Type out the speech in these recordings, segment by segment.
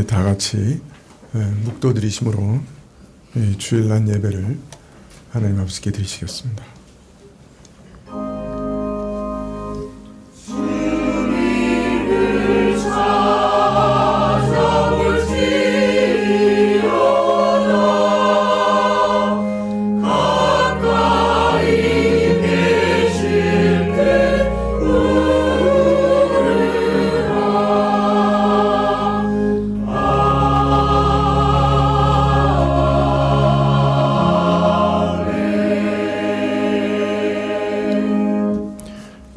다 같이 묵도드리심으로 주일날 예배를 하나님 아버지께 드리시겠습니다.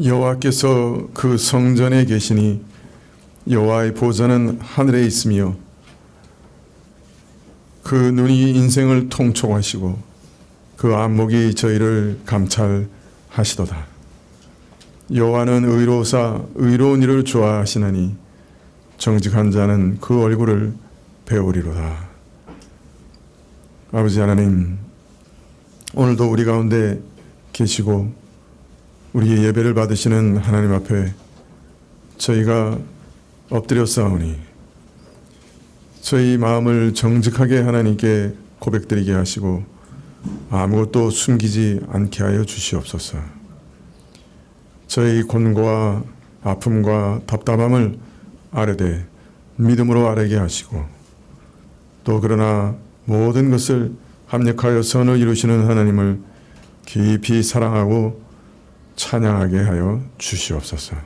여호와께서 그 성전에 계시니 여호와의 보좌는 하늘에 있으며 그 눈이 인생을 통촉하시고 그 안목이 저희를 감찰하시도다. 여호와는 의로우사 의로운 일을 좋아하시나니 정직한 자는 그 얼굴을 배우리로다. 아버지 하나님, 오늘도 우리 가운데 계시고 우리의 예배를 받으시는 하나님 앞에 저희가 엎드려 싸우니 저희 마음을 정직하게 하나님께 고백드리게 하시고 아무것도 숨기지 않게 하여 주시옵소서. 저희 곤고와 아픔과 답답함을 아뢰되 믿음으로 아뢰게 하시고 또 그러나 모든 것을 합력하여 선을 이루시는 하나님을 깊이 사랑하고 찬양하게 하여 주시옵소서.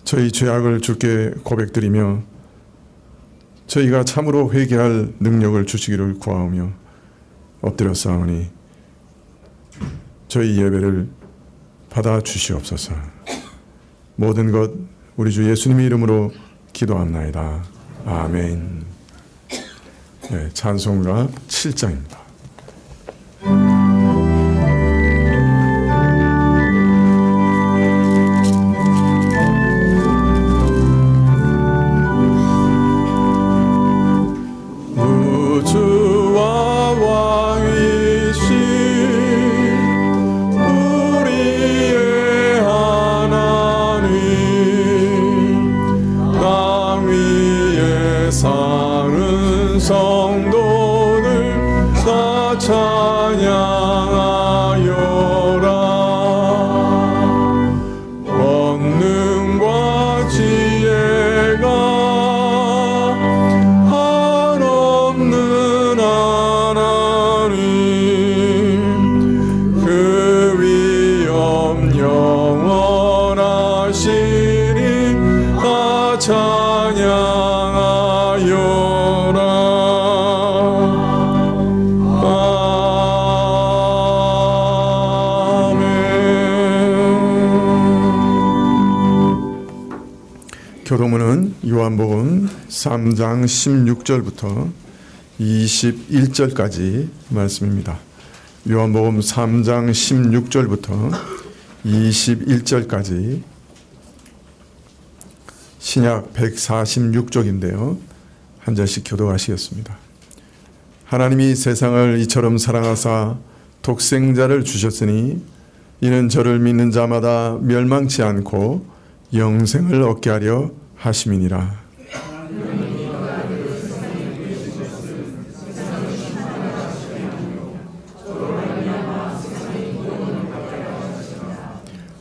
저희 죄악을 주께 고백드리며 저희가 참으로 회개할 능력을 주시기를 구하오며 엎드려 싸우니 저희 예배를 받아 주시옵소서. 모든 것 우리 주 예수님의 이름으로 기도합나이다. 아멘. 찬송가 7장입니다. 교도문은 요한복음 3장 16절부터 21절까지 말씀입니다. 요한복음 3장 16절부터 21절까지 신약 146쪽인데요. 한 절씩 교도하시겠습니다. 하나님이 세상을 이처럼 사랑하사 독생자를 주셨으니 이는 저를 믿는 자마다 멸망치 않고 영생을 얻게 하려 하심이니라.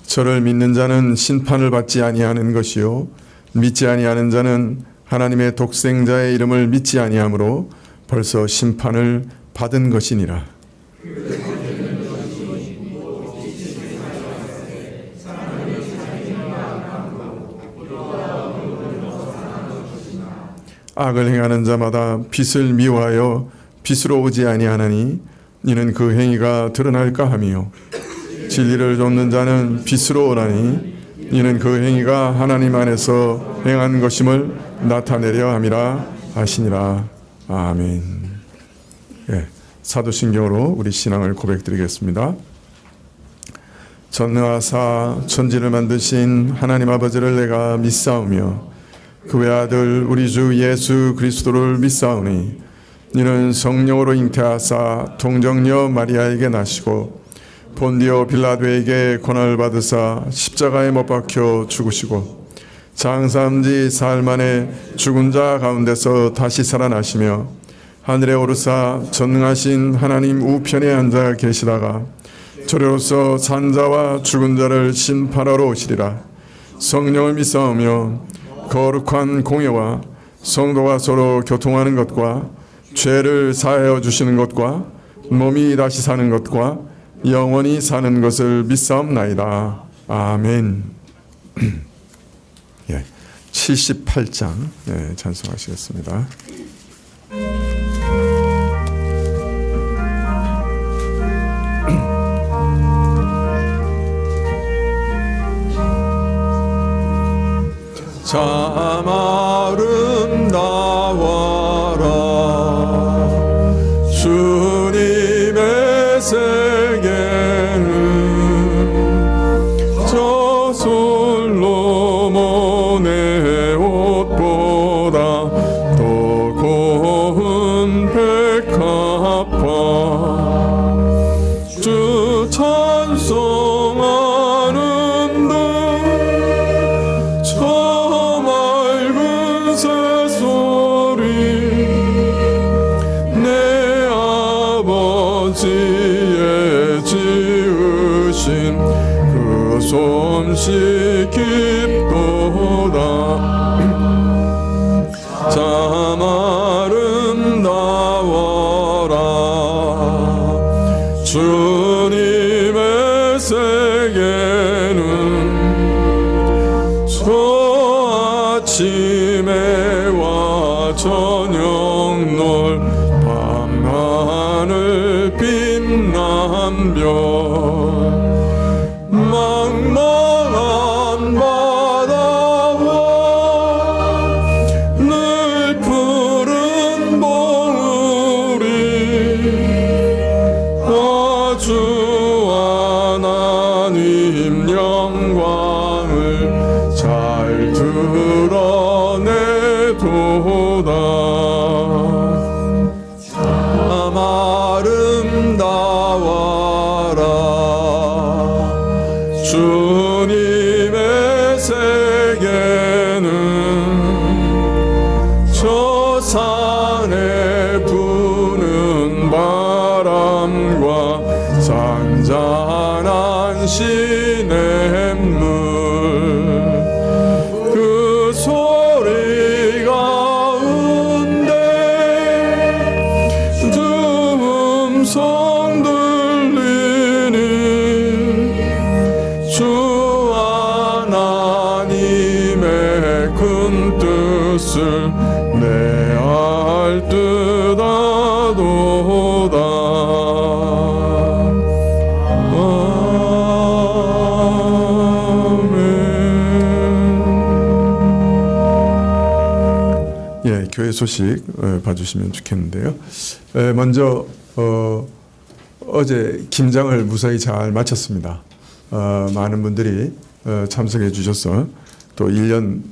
저를 믿는 자는 심판을 받지 아니하는 것이요 믿지 아니하는 자는 하나님의 독생자의 이름을 믿지 아니하므로 벌써 심판을 받은 것이니라. 악을 행하는 자마다 빛을 미워하여 빛으로 오지 아니하나니 이는 그 행위가 드러날까 하며 진리를 좇는 자는 빛으로 오나니 이는 그 행위가 하나님 안에서 행한 것임을 나타내려 함이라 하시니라. 아멘. 사도신경으로 우리 신앙을 고백드리겠습니다. 전능하사 천지를 만드신 하나님 아버지를 내가 믿사오며 그 외아들 우리 주 예수 그리스도를 믿사오니 이는 성령으로 잉태하사 동정녀 마리아에게 나시고 본디오 빌라도에게 고난을 받으사 십자가에 못 박혀 죽으시고 장사함지 사흘 만에 죽은 자 가운데서 다시 살아나시며 하늘에 오르사 전능하신 하나님 우편에 앉아 계시다가 저로서 산자와 죽은 자를 심판하러 오시리라. 성령을 믿사오며 거룩한 공예와 성도가 서로 교통하는 것과 죄를 사하여 주시는 것과 몸이 다시 사는 것과 영원히 사는 것을 믿사옵나이다. 아멘. 예, 78장 찬송하시겠습니다. 참 아름다워라 주님의 세계는 저 솔로몬의 옷보다 더 고운 백합화 주 찬송하는 아버지의 지으신 그 솜씨 깊도다. 참 아름다워라 주님의 세계는 저 아침에와 저녁놀 밤하늘 빛난 별 망망한 바다와 늘 푸른 봉우리 아주 하나님 영광을 잘 드러내도다. 참 아름다워라 주님의 세계는 저 산에 부는 바람과 잔잔한 시냇물 그 소리 가운데 음성 들리니 주 하나님의 큰 뜻을 내알 듯 하도다. 아멘. 예, 교회 소식 봐주시면 좋겠는데요. 먼저 어제 김장을 무사히 잘 마쳤습니다. 많은 분들이 참석해 주셔서 또 1년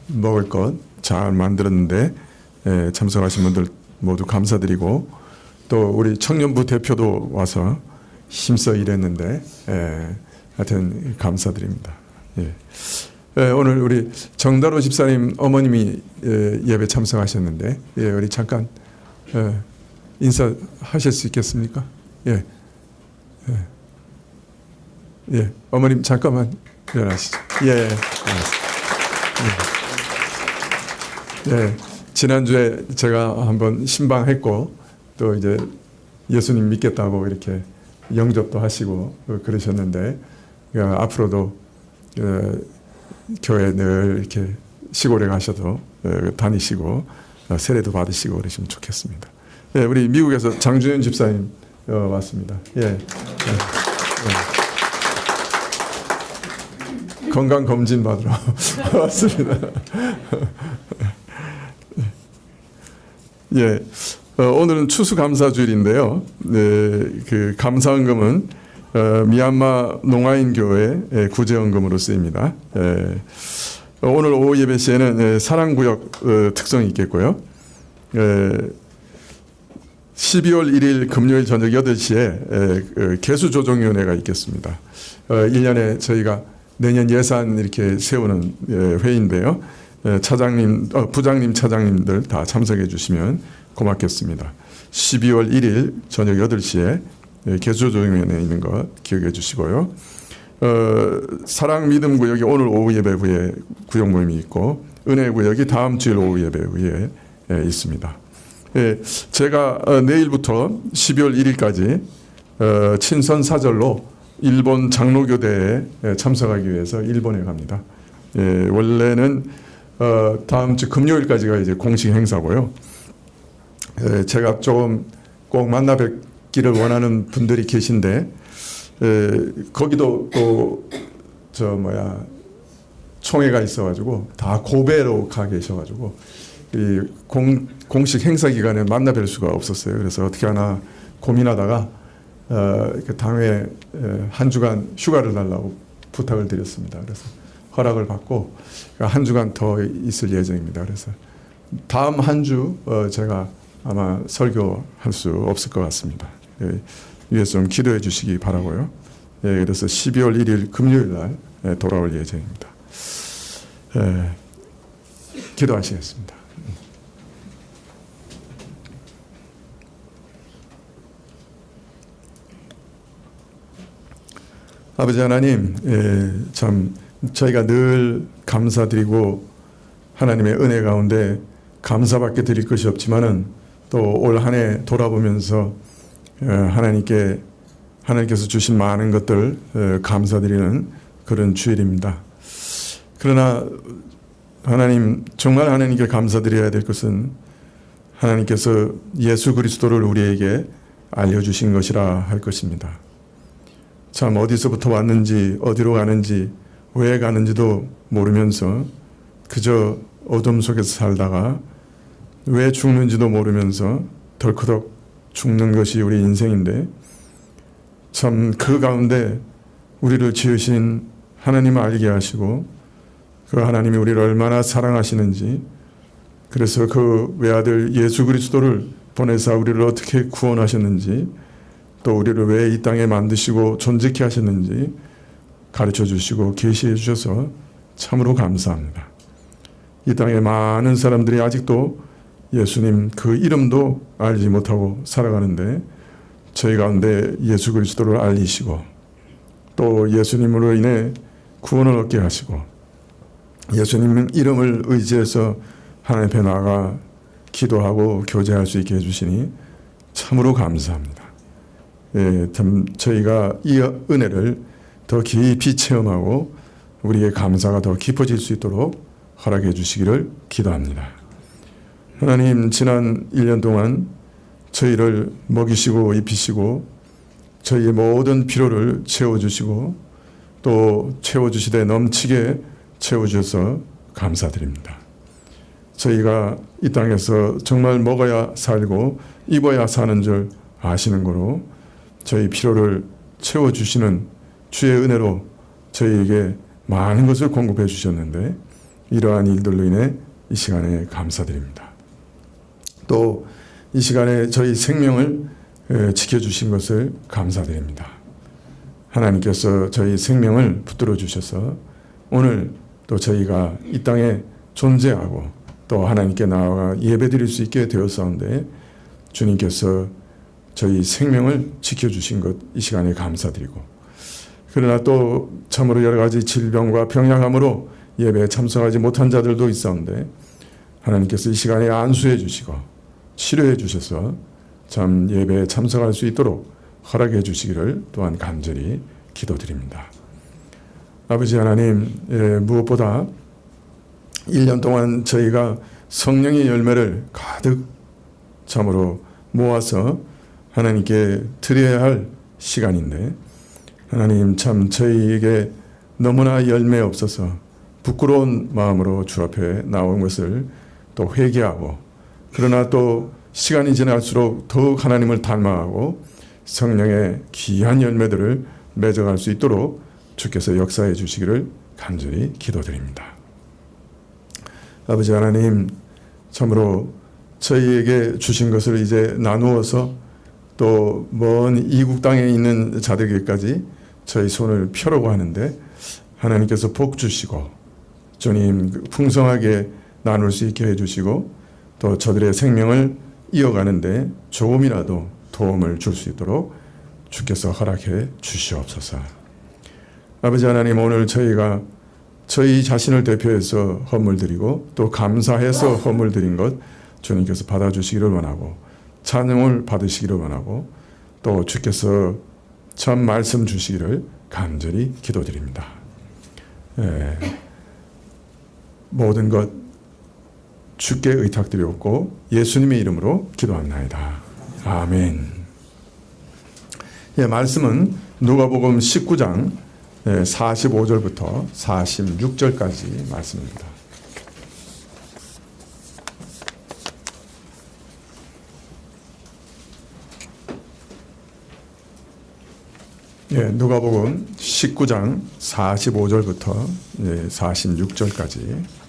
먹을 것 잘 만들었는데 참석하신 분들 모두 감사드리고 또 우리 청년부 대표도 와서 힘써 일했는데 하여튼 감사드립니다. 예. 오늘 우리 정다로 집사님 어머님이 예배 참석하셨는데 우리 잠깐 인사하실 수 있겠습니까? 예. 어머님 잠깐만 일어나시죠. 예. 지난주에 제가 한번 신방했고 또 이제 예수님 믿겠다고 이렇게 영접도 하시고 그러셨는데 앞으로도 교회 늘 이렇게 시골에 가셔도 다니시고 세례도 받으시고 그러시면 좋겠습니다. 우리 미국에서 장준현 집사님 왔습니다. 건강 검진 받으러 왔습니다. 오늘은 추수감사주일인데요. 그 감사헌금은 미얀마 농아인 교회 구제헌금으로 쓰입니다. 오늘 오후 예배 시에는 사랑구역 특성이 있겠고요. 12월 1일 금요일 저녁 8시에 개수조정위원회가 있겠습니다. 1년에 저희가 내년 예산 이렇게 세우는 회의인데요. 부장님, 차장님들 다 참석해 주시면 고맙겠습니다. 12월 1일 저녁 8시에 개조조정면에 있는 거 기억해 주시고요. 사랑 믿음 구역이 오늘 오후 예배 후에 구역 모임이 있고 은혜 구역이 다음 주일 오후 예배 후에 있습니다. 제가 내일부터 12월 1일까지 친선 사절로 일본 장로교대에 참석하기 위해서 일본에 갑니다. 원래는 다음 주 금요일까지가 이제 공식 행사고요. 제가 좀 꼭 만나 뵙기를 원하는 분들이 계신데 거기도 또 총회가 있어가지고 다 고베로 가 계셔가지고 이 공식 행사 기간에 만나 뵐 수가 없었어요. 그래서 어떻게 하나 고민하다가 당회 한 주간 휴가를 달라고 부탁을 드렸습니다. 그래서 허락을 받고 한 주간 더 있을 예정입니다. 그래서 다음 한 주 제가 아마 설교할 수 없을 것 같습니다. 위해서 좀 기도해 주시기 바라고요. 그래서 12월 1일 금요일 날 돌아올 예정입니다. 기도하시겠습니다. 아버지 하나님, 참 저희가 늘 감사드리고 하나님의 은혜 가운데 감사밖에 드릴 것이 없지만은 또 올 한 해 돌아보면서 하나님께서 주신 많은 것들 감사드리는 그런 주일입니다. 그러나 하나님, 정말 하나님께 감사드려야 될 것은 하나님께서 예수 그리스도를 우리에게 알려주신 것이라 할 것입니다. 참 어디서부터 왔는지 어디로 가는지 왜 가는지도 모르면서 그저 어둠 속에서 살다가 왜 죽는지도 모르면서 덜커덕 죽는 것이 우리 인생인데 참 그 가운데 우리를 지으신 하나님을 알게 하시고 그 하나님이 우리를 얼마나 사랑하시는지 그래서 그 외아들 예수 그리스도를 보내사 우리를 어떻게 구원하셨는지 또 우리를 왜 이 땅에 만드시고 존재케 하셨는지 가르쳐 주시고 계시해 주셔서 참으로 감사합니다. 이 땅에 많은 사람들이 아직도 예수님 그 이름도 알지 못하고 살아가는데 저희 가운데 예수 그리스도를 알리시고 또 예수님으로 인해 구원을 얻게 하시고 예수님 이름을 의지해서 하나님 앞에 나아가 기도하고 교제할 수 있게 해주시니 참으로 감사합니다. 참 저희가 이 은혜를 더 깊이 체험하고 우리의 감사가 더 깊어질 수 있도록 허락해 주시기를 기도합니다. 하나님, 지난 1년 동안 저희를 먹이시고 입히시고 저희의 모든 필요를 채워주시고 또 채워주시되 넘치게 채워주셔서 감사드립니다. 저희가 이 땅에서 정말 먹어야 살고 입어야 사는 줄 아시는 거로 저희 필요를 채워주시는 주의 은혜로 저희에게 많은 것을 공급해 주셨는데 이러한 일들로 인해 이 시간에 감사드립니다. 또 이 시간에 저희 생명을 지켜주신 것을 감사드립니다. 하나님께서 저희 생명을 붙들어 주셔서 오늘 또 저희가 이 땅에 존재하고 또 하나님께 나아가 예배드릴 수 있게 되었사온데 주님께서 저희 생명을 지켜주신 것 이 시간에 감사드리고 그러나 또 참으로 여러 가지 질병과 병약함으로 예배에 참석하지 못한 자들도 있었는데 하나님께서 이 시간에 안수해 주시고 치료해 주셔서 참 예배에 참석할 수 있도록 허락해 주시기를 또한 간절히 기도드립니다. 아버지 하나님, 무엇보다 1년 동안 저희가 성령의 열매를 가득 참으로 모아서 하나님께 드려야 할 시간인데 하나님 참 저희에게 너무나 열매 없어서 부끄러운 마음으로 주 앞에 나온 것을 또 회개하고 그러나 또 시간이 지날수록 더욱 하나님을 닮아가고 성령의 귀한 열매들을 맺어갈 수 있도록 주께서 역사해 주시기를 간절히 기도드립니다. 아버지 하나님, 참으로 저희에게 주신 것을 이제 나누어서 또 먼 이국 땅에 있는 자들에게까지 저희 손을 펴려고 하는데 하나님께서 복 주시고 주님 풍성하게 나눌 수 있게 해주시고 또 저들의 생명을 이어가는데 조금이라도 도움을 줄 수 있도록 주께서 허락해 주시옵소서. 아버지 하나님, 오늘 저희가 저희 자신을 대표해서 헌물 드리고 또 감사해서 헌물 드린 것 주님께서 받아주시기를 원하고 찬양을 받으시기를 원하고 또 주께서 참 말씀 주시기를 간절히 기도드립니다. 모든 것 주께 의탁드리옵고 예수님의 이름으로 기도합나이다. 아멘. 말씀은 누가복음 19장 45절부터 46절까지 말씀입니다. 누가복음 19장 45절부터 46절까지.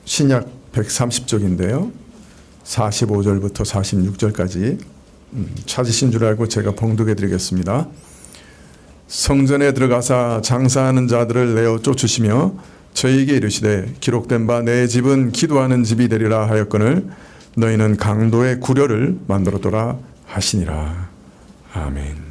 신약 130쪽인데요. 45절부터 46절까지 찾으신 줄 알고 제가 봉독해 드리겠습니다. 성전에 들어가사 장사하는 자들을 내어 쫓으시며 저희에게 이르시되 기록된 바 내 집은 기도하는 집이 되리라 하였거늘 너희는 강도의 구려를 만들었더라 하시니라. 아멘.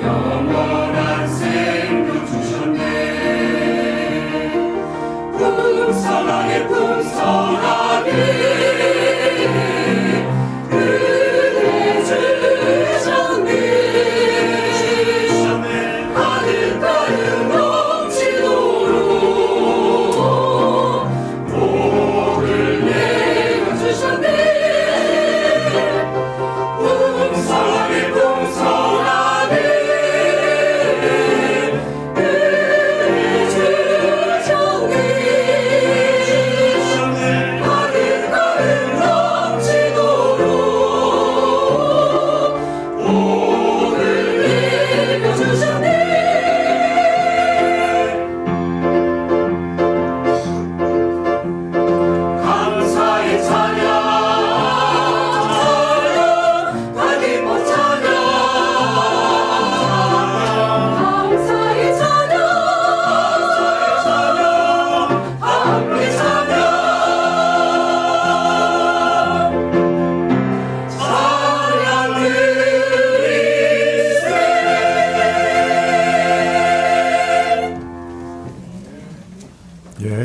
영원한 세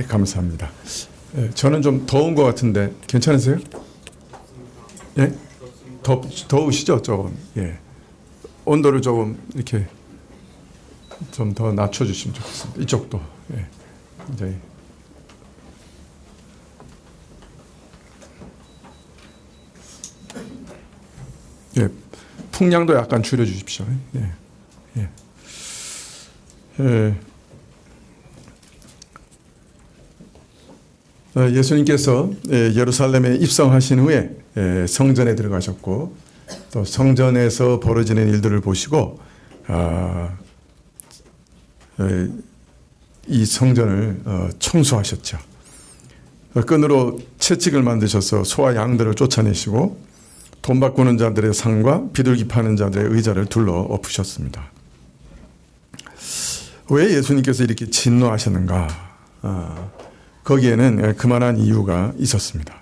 감사합니다. 저는 좀 더운 것 같은데 괜찮으세요? 예? 더우시죠? 조금. 예. 온도를 조금 이렇게 좀 더 낮춰주시면 좋겠습니다. 이쪽도. 예. 이제 예. 풍량도 약간 줄여주십시오. 예. 예. 예. 예수님께서 예루살렘에 입성하신 후에 성전에 들어가셨고 또 성전에서 벌어지는 일들을 보시고 이 성전을 청소하셨죠. 끈으로 채찍을 만드셔서 소와 양들을 쫓아내시고 돈 바꾸는 자들의 상과 비둘기 파는 자들의 의자를 둘러 엎으셨습니다. 왜 예수님께서 이렇게 진노하셨는가? 거기에는 그만한 이유가 있었습니다.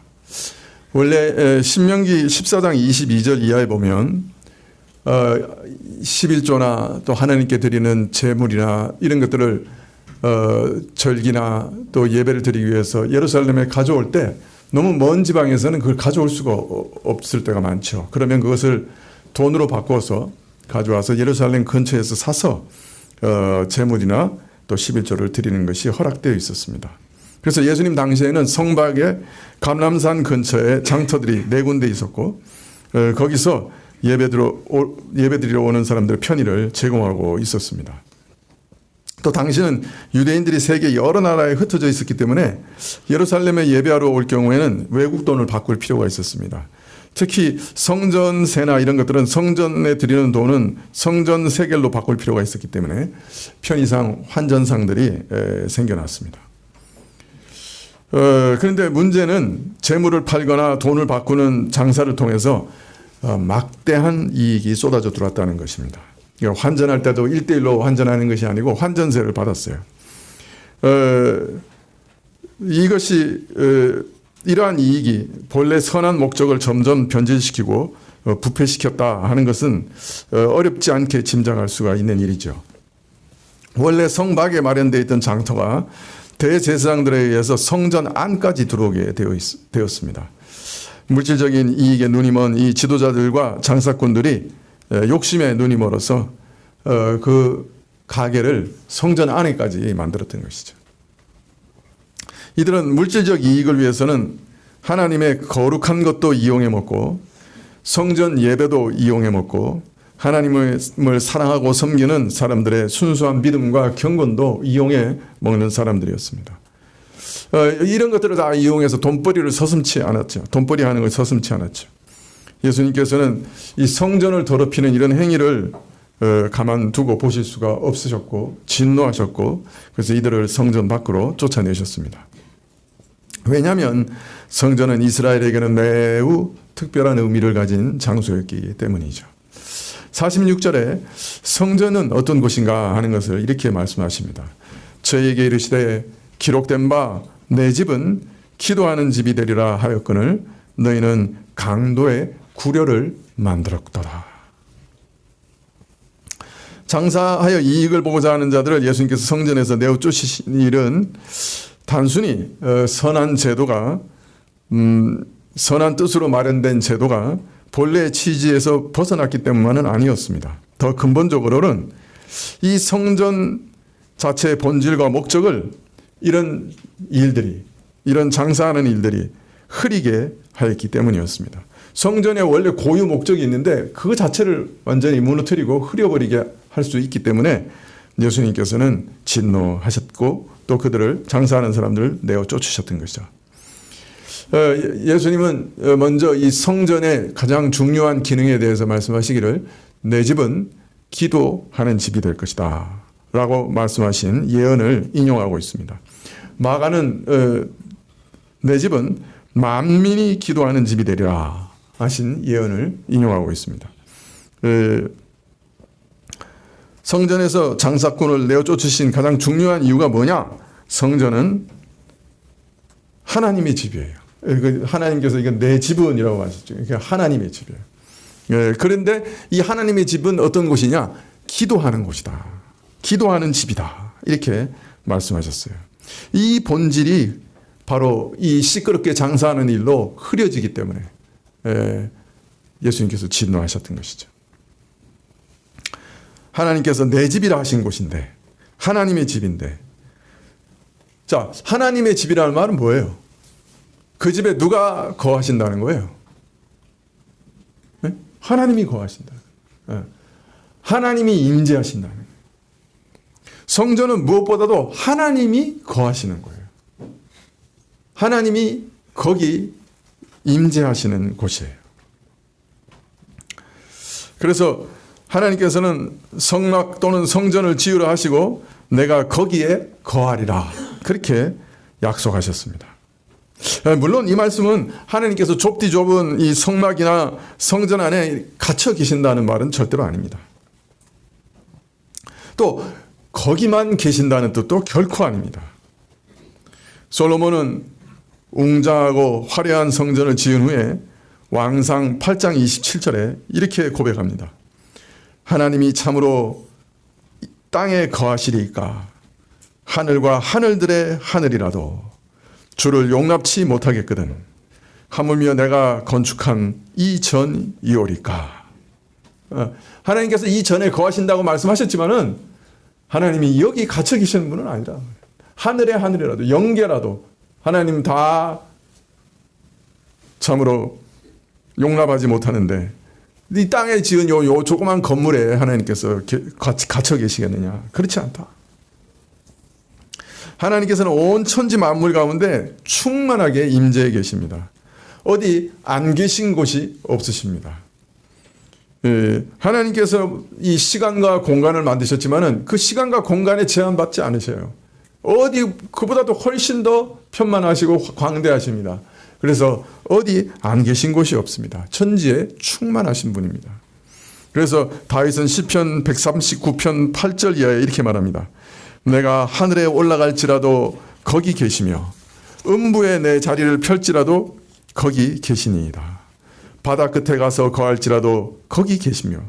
원래 신명기 14장 22절 이하에 보면 11조나 또 하나님께 드리는 제물이나 이런 것들을 절기나 또 예배를 드리기 위해서 예루살렘에 가져올 때 너무 먼 지방에서는 그걸 가져올 수가 없을 때가 많죠. 그러면 그것을 돈으로 바꿔서 가져와서 예루살렘 근처에서 사서 제물이나 또 11조를 드리는 것이 허락되어 있었습니다. 그래서 예수님 당시에는 성박에 감람산 근처에 장터들이 4군데 있었고 거기서 예배드리러 오는 사람들의 편의를 제공하고 있었습니다. 또 당시는 유대인들이 세계 여러 나라에 흩어져 있었기 때문에 예루살렘에 예배하러 올 경우에는 외국 돈을 바꿀 필요가 있었습니다. 특히 성전세나 이런 것들은 성전에 드리는 돈은 성전 세겔로 바꿀 필요가 있었기 때문에 편의상 환전상들이 생겨났습니다. 그런데 문제는 재물을 팔거나 돈을 바꾸는 장사를 통해서 막대한 이익이 쏟아져 들어왔다는 것입니다. 환전할 때도 1:1로 환전하는 것이 아니고 환전세를 받았어요. 이것이 이러한 이익이 본래 선한 목적을 점점 변질시키고 부패시켰다 하는 것은 어렵지 않게 짐작할 수가 있는 일이죠. 원래 성박에 마련되어 있던 장터가 대제사장들에 의해서 성전 안까지 들어오게 되었습니다. 물질적인 이익에 눈이 먼 이 지도자들과 장사꾼들이 욕심에 눈이 멀어서 그 가게를 성전 안에까지 만들었던 것이죠. 이들은 물질적 이익을 위해서는 하나님의 거룩한 것도 이용해 먹고 성전 예배도 이용해 먹고 하나님을 사랑하고 섬기는 사람들의 순수한 믿음과 경건도 이용해 먹는 사람들이었습니다. 이런 것들을 다 이용해서 돈벌이를 서슴지 않았죠. 돈벌이 하는 걸 서슴지 않았죠. 예수님께서는 이 성전을 더럽히는 이런 행위를 가만두고 보실 수가 없으셨고 진노하셨고 그래서 이들을 성전 밖으로 쫓아내셨습니다. 왜냐하면 성전은 이스라엘에게는 매우 특별한 의미를 가진 장소였기 때문이죠. 46절에 성전은 어떤 곳인가 하는 것을 이렇게 말씀하십니다. 저에게 이르시되 기록된 바 내 집은 기도하는 집이 되리라 하였거늘 너희는 강도의 구려를 만들었도다. 장사하여 이익을 보고자 하는 자들을 예수님께서 성전에서 내어 쫓으신 일은 단순히 선한 제도가 선한 뜻으로 마련된 제도가 본래의 취지에서 벗어났기 때문만은 아니었습니다. 더 근본적으로는 이 성전 자체의 본질과 목적을 이런 일들이 이런 장사하는 일들이 흐리게 하였기 때문이었습니다. 성전에 원래 고유 목적이 있는데 그 자체를 완전히 무너뜨리고 흐려버리게 할 수 있기 때문에 예수님께서는 진노하셨고 또 그들을 장사하는 사람들을 내어 쫓으셨던 것이죠. 예수님은 먼저 이 성전의 가장 중요한 기능에 대해서 말씀하시기를 내 집은 기도하는 집이 될 것이다 라고 말씀하신 예언을 인용하고 있습니다. 마가는 내 집은 만민이 기도하는 집이 되리라 하신 예언을 인용하고 있습니다. 성전에서 장사꾼을 내어 쫓으신 가장 중요한 이유가 뭐냐? 성전은 하나님의 집이에요. 하나님께서 이건 내 집은이라고 하셨죠. 그러니까 하나님의 집이에요. 그런데 이 하나님의 집은 어떤 곳이냐? 기도하는 곳이다. 기도하는 집이다. 이렇게 말씀하셨어요. 이 본질이 바로 이 시끄럽게 장사하는 일로 흐려지기 때문에 예수님께서 진노하셨던 것이죠. 하나님께서 내 집이라 하신 곳인데, 하나님의 집인데, 자, 하나님의 집이라는 말은 뭐예요? 그 집에 누가 거하신다는 거예요? 네? 하나님이 거하신다. 네. 하나님이 임재하신다는 거예요. 성전은 무엇보다도 하나님이 거하시는 거예요. 하나님이 거기 임재하시는 곳이에요. 그래서 하나님께서는 성막 또는 성전을 지으라 하시고 내가 거기에 거하리라, 그렇게 약속하셨습니다. 물론 이 말씀은 하나님께서 좁디 좁은 이 성막이나 성전 안에 갇혀 계신다는 말은 절대로 아닙니다. 또 거기만 계신다는 뜻도 결코 아닙니다. 솔로몬은 웅장하고 화려한 성전을 지은 후에 왕상 8장 27절에 이렇게 고백합니다. 하나님이 참으로 땅에 거하시리이까 하늘과 하늘들의 하늘이라도 주를 용납치 못하겠거든 하물며 내가 건축한 이 전이오리까. 하나님께서 이 전에 거하신다고 말씀하셨지만은 하나님이 여기 갇혀 계시는 분은 아니라 하늘의 하늘이라도 영계라도 하나님 다 참으로 용납하지 못하는데 이 땅에 지은 요 조그만 건물에 하나님께서 갇혀 계시겠느냐? 그렇지 않다. 하나님께서는 온 천지 만물 가운데 충만하게 임재해 계십니다. 어디 안 계신 곳이 없으십니다. 하나님께서 이 시간과 공간을 만드셨지만은 그 시간과 공간에 제한받지 않으셔요. 어디 그보다도 훨씬 더 편만하시고 광대하십니다. 그래서 어디 안 계신 곳이 없습니다. 천지에 충만하신 분입니다. 그래서 다윗은 시편 139편 8절 이하에 이렇게 말합니다. 내가 하늘에 올라갈지라도 거기 계시며 음부에 내 자리를 펼지라도 거기 계시니이다. 바다 끝에 가서 거할지라도 거기 계시며,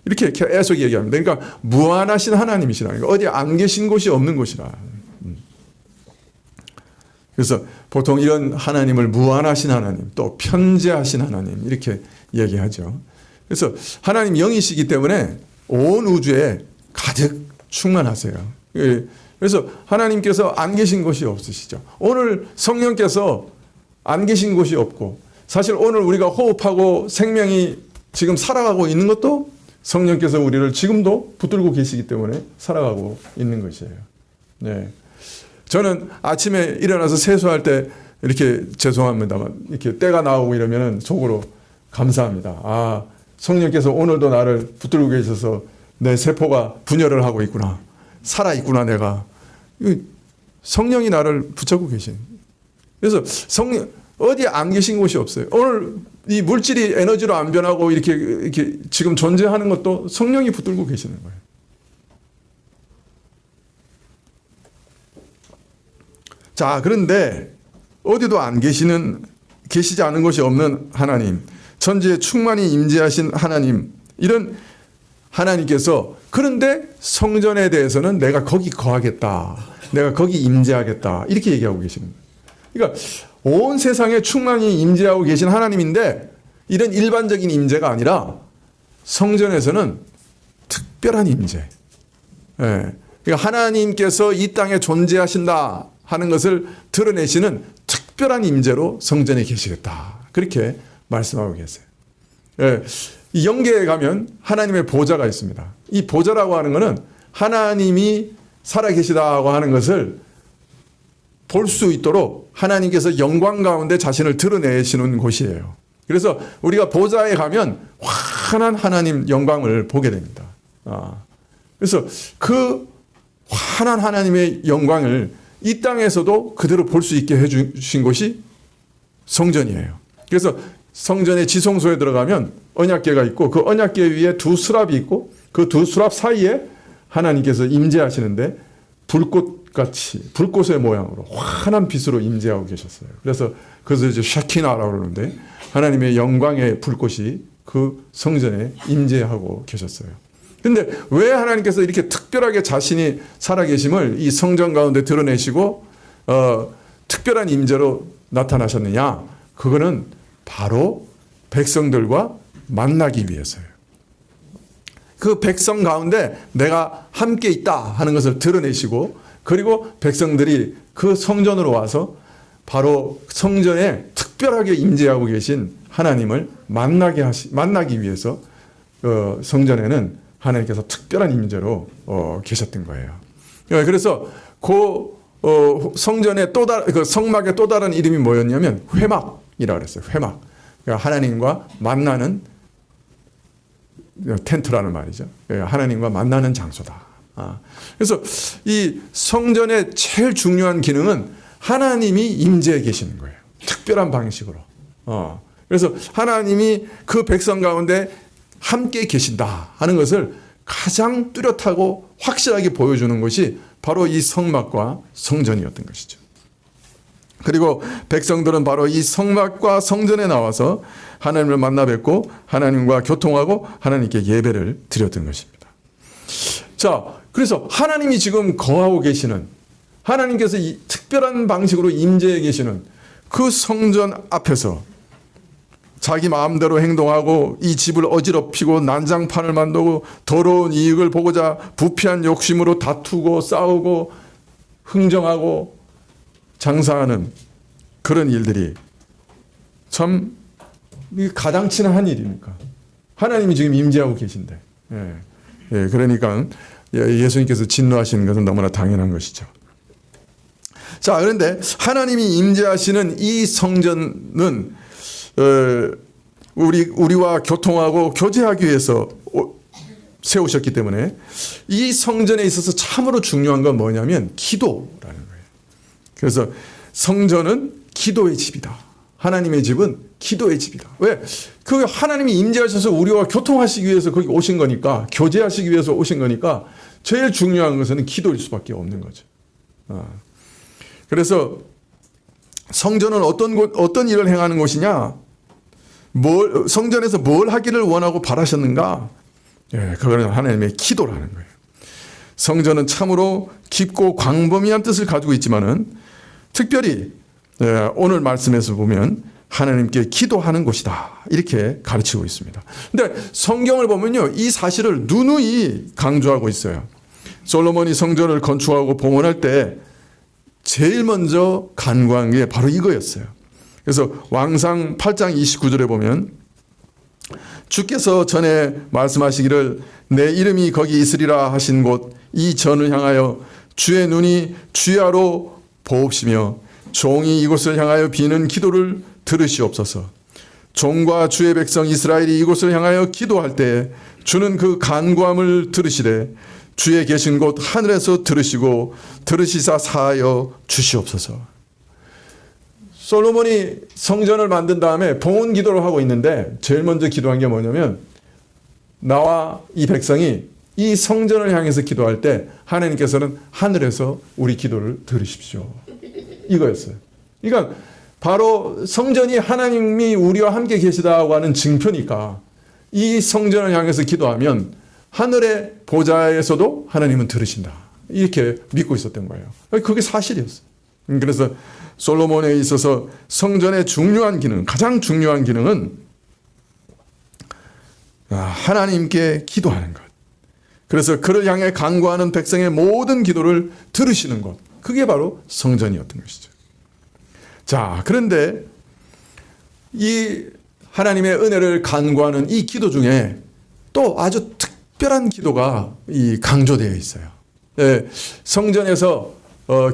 이렇게 계속 얘기합니다. 그러니까 무한하신 하나님이시라. 어디 안 계신 곳이 없는 곳이라. 그래서 보통 이런 하나님을 무한하신 하나님, 또 편재하신 하나님, 이렇게 얘기하죠. 그래서 하나님 영이시기 때문에 온 우주에 가득 충만하세요. 그래서 하나님께서 안 계신 곳이 없으시죠. 오늘 성령께서 안 계신 곳이 없고, 사실 오늘 우리가 호흡하고 생명이 지금 살아가고 있는 것도 성령께서 우리를 지금도 붙들고 계시기 때문에 살아가고 있는 것이에요. 네. 저는 아침에 일어나서 세수할 때 이렇게 죄송합니다만 이렇게 때가 나오고 이러면 속으로 감사합니다. 아, 성령께서 오늘도 나를 붙들고 계셔서 내 세포가 분열을 하고 있구나. 살아있구나, 내가. 성령이 나를 붙잡고 계신. 그래서 성령, 어디 안 계신 곳이 없어요. 오늘 이 물질이 에너지로 안 변하고 이렇게 지금 존재하는 것도 성령이 붙들고 계시는 거예요. 자, 그런데 어디도 안 계시지 않은 곳이 없는 하나님, 천지에 충만히 임재하신 하나님, 이런 하나님께서, 그런데 성전에 대해서는 내가 거기 거하겠다, 내가 거기 임재하겠다, 이렇게 얘기하고 계시는 거예요. 그러니까 온 세상에 충만히 임재하고 계신 하나님인데 이런 일반적인 임재가 아니라 성전에서는 특별한 임재. 그러니까 하나님께서 이 땅에 존재하신다 하는 것을 드러내시는 특별한 임재로 성전에 계시겠다, 그렇게 말씀하고 계세요. 이 영계에 가면 하나님의 보좌가 있습니다. 이 보좌라고 하는 것은 하나님이 살아계시다고 하는 것을 볼 수 있도록 하나님께서 영광 가운데 자신을 드러내시는 곳이에요. 그래서 우리가 보좌에 가면 환한 하나님 영광을 보게 됩니다. 그래서 그 환한 하나님의 영광을 이 땅에서도 그대로 볼 수 있게 해주신 곳이 성전이에요. 그래서 성전의 지성소에 들어가면 언약궤가 있고 그 언약궤 위에 두 수랍이 있고 그 두 수랍 사이에 하나님께서 임재하시는데 불꽃같이, 불꽃의 모양으로 환한 빛으로 임재하고 계셨어요. 그래서 그것을 이제 샤키나라고 그러는데 하나님의 영광의 불꽃이 그 성전에 임재하고 계셨어요. 근데 왜 하나님께서 이렇게 특별하게 자신이 살아계심을 이 성전 가운데 드러내시고 특별한 임재로 나타나셨느냐? 그거는 바로 백성들과 만나기 위해서예요. 그 백성 가운데 내가 함께 있다 하는 것을 드러내시고, 그리고 백성들이 그 성전으로 와서 바로 성전에 특별하게 임재하고 계신 하나님을 만나기 위해서 성전에는 하나님께서 특별한 임재로 계셨던 거예요. 그래서 그 성전의 그 성막의 또 다른 이름이 뭐였냐면 회막이라고 그랬어요. 회막. 그러니까 하나님과 만나는 텐트라는 말이죠. 하나님과 만나는 장소다. 그래서 이 성전의 제일 중요한 기능은 하나님이 임재해 계시는 거예요. 특별한 방식으로. 그래서 하나님이 그 백성 가운데 함께 계신다 하는 것을 가장 뚜렷하고 확실하게 보여주는 것이 바로 이 성막과 성전이었던 것이죠. 그리고 백성들은 바로 이 성막과 성전에 나와서 하나님을 만나 뵙고 하나님과 교통하고 하나님께 예배를 드렸던 것입니다. 자, 그래서 하나님이 지금 거하고 계시는, 하나님께서 이 특별한 방식으로 임재해 계시는 그 성전 앞에서 자기 마음대로 행동하고 이 집을 어지럽히고 난장판을 만들고 더러운 이익을 보고자 부패한 욕심으로 다투고 싸우고 흥정하고 장사하는 그런 일들이 참 가당치는 한 일입니까? 하나님이 지금 임재하고 계신데. 그러니까 예수님께서 진노하시는 것은 너무나 당연한 것이죠. 자, 그런데 하나님이 임재하시는 이 성전은 우리와 교통하고 교제하기 위해서 세우셨기 때문에 이 성전에 있어서 참으로 중요한 건 뭐냐면 기도라는 거예요. 그래서 성전은 기도의 집이다. 하나님의 집은 기도의 집이다. 왜? 그 하나님이 임재하셔서 우리와 교통하시기 위해서 거기 오신 거니까, 교제하시기 위해서 오신 거니까 제일 중요한 것은 기도일 수밖에 없는 거죠. 그래서 성전은 어떤 일을 행하는 곳이냐? 성전에서 뭘 하기를 원하고 바라셨는가? 그거는 하나님의 기도라는 거예요. 성전은 참으로 깊고 광범위한 뜻을 가지고 있지만은 특별히 오늘 말씀에서 보면 하나님께 기도하는 곳이다, 이렇게 가르치고 있습니다. 근데 성경을 보면요, 이 사실을 누누이 강조하고 있어요. 솔로몬이 성전을 건축하고 봉헌할 때 제일 먼저 간구한 게 바로 이거였어요. 그래서 왕상 8장 29절에 보면 주께서 전에 말씀하시기를 내 이름이 거기 있으리라 하신 곳 이 전을 향하여 주의 눈이 주야로 보옵시며 종이 이곳을 향하여 비는 기도를 들으시옵소서. 종과 주의 백성 이스라엘이 이곳을 향하여 기도할 때 주는 그 간구함을 들으시되 주의 계신 곳 하늘에서 들으시고 들으시사 사하여 주시옵소서. 솔로몬이 성전을 만든 다음에 봉헌 기도를 하고 있는데 제일 먼저 기도한 게 뭐냐면 나와 이 백성이 이 성전을 향해서 기도할 때 하나님께서는 하늘에서 우리 기도를 들으십시오. 이거였어요. 그러니까 바로 성전이 하나님이 우리와 함께 계시다고 하는 증표니까 이 성전을 향해서 기도하면 하늘의 보좌에서도 하나님은 들으신다, 이렇게 믿고 있었던 거예요. 그게 사실이었어요. 그래서 솔로몬에 있어서 성전의 중요한 기능, 가장 중요한 기능은 하나님께 기도하는 것. 그래서 그를 향해 간구하는 백성의 모든 기도를 들으시는 것, 그게 바로 성전이었던 것이죠. 자, 그런데 이 하나님의 은혜를 간구하는 이 기도 중에 또 아주 특별한 기도가 강조되어 있어요. 성전에서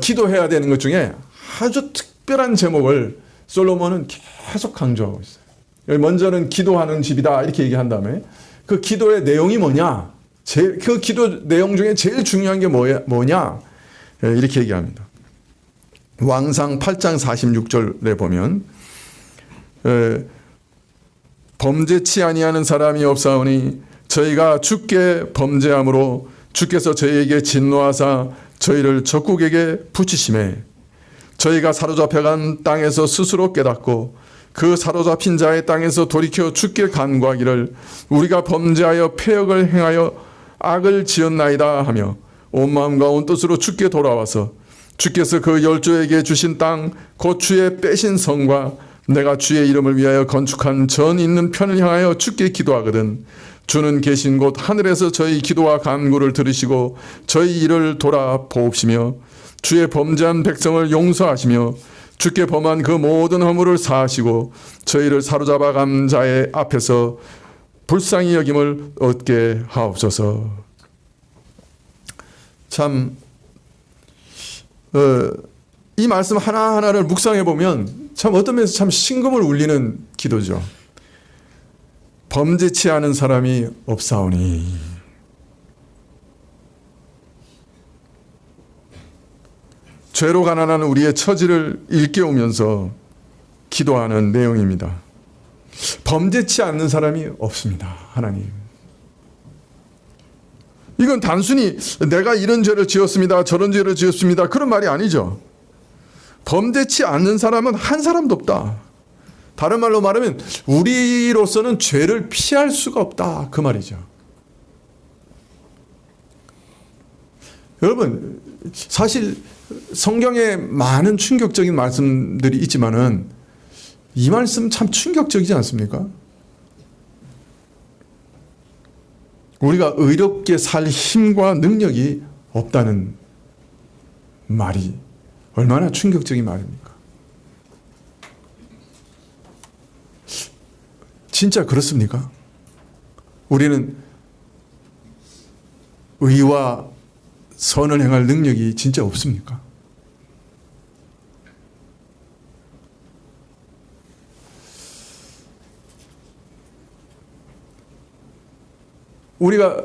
기도해야 되는 것 중에 아주 특별한 제목을 솔로몬은 계속 강조하고 있어요. 먼저는 기도하는 집이다, 이렇게 얘기한 다음에 그 기도의 내용이 뭐냐? 그 기도 내용 중에 제일 중요한 게 뭐냐? 이렇게 얘기합니다. 왕상 8장 46절에 보면 범죄치 아니하는 사람이 없사오니 저희가 주께 범죄함으로 주께서 저희에게 진노하사 저희를 적국에게 붙이심에 저희가 사로잡혀간 땅에서 스스로 깨닫고 그 사로잡힌 자의 땅에서 돌이켜 주께 간구하기를 우리가 범죄하여 패역을 행하여 악을 지었나이다 하며 온 마음과 온 뜻으로 주께 돌아와서 주께서 그 열조에게 주신 땅 곧 주의 빼신 성과 내가 주의 이름을 위하여 건축한 전 있는 편을 향하여 주께 기도하거든 주는 계신 곳 하늘에서 저희 기도와 간구를 들으시고 저희 일을 돌아보옵시며 주의 범죄한 백성을 용서하시며 주께 범한 그 모든 허물을 사하시고 저희를 사로잡아 간 자의 앞에서 불쌍히 여김을 얻게 하옵소서. 참 이 말씀 하나하나를 묵상해 보면 참 어떤 면에서 참 심금을 울리는 기도죠. 범죄치 않은 사람이 없사오니 죄로 가난한 우리의 처지를 일깨우면서 기도하는 내용입니다. 범죄치 않는 사람이 없습니다. 하나님. 이건 단순히 내가 이런 죄를 지었습니다. 저런 죄를 지었습니다. 그런 말이 아니죠. 범죄치 않는 사람은 한 사람도 없다. 다른 말로 말하면 우리로서는 죄를 피할 수가 없다. 그 말이죠. 여러분, 사실 성경에 많은 충격적인 말씀들이 있지만은 이 말씀 참 충격적이지 않습니까? 우리가 의롭게 살 힘과 능력이 없다는 말이 얼마나 충격적인 말입니까? 진짜 그렇습니까? 우리는 의와 선을 행할 능력이 진짜 없습니까? 우리가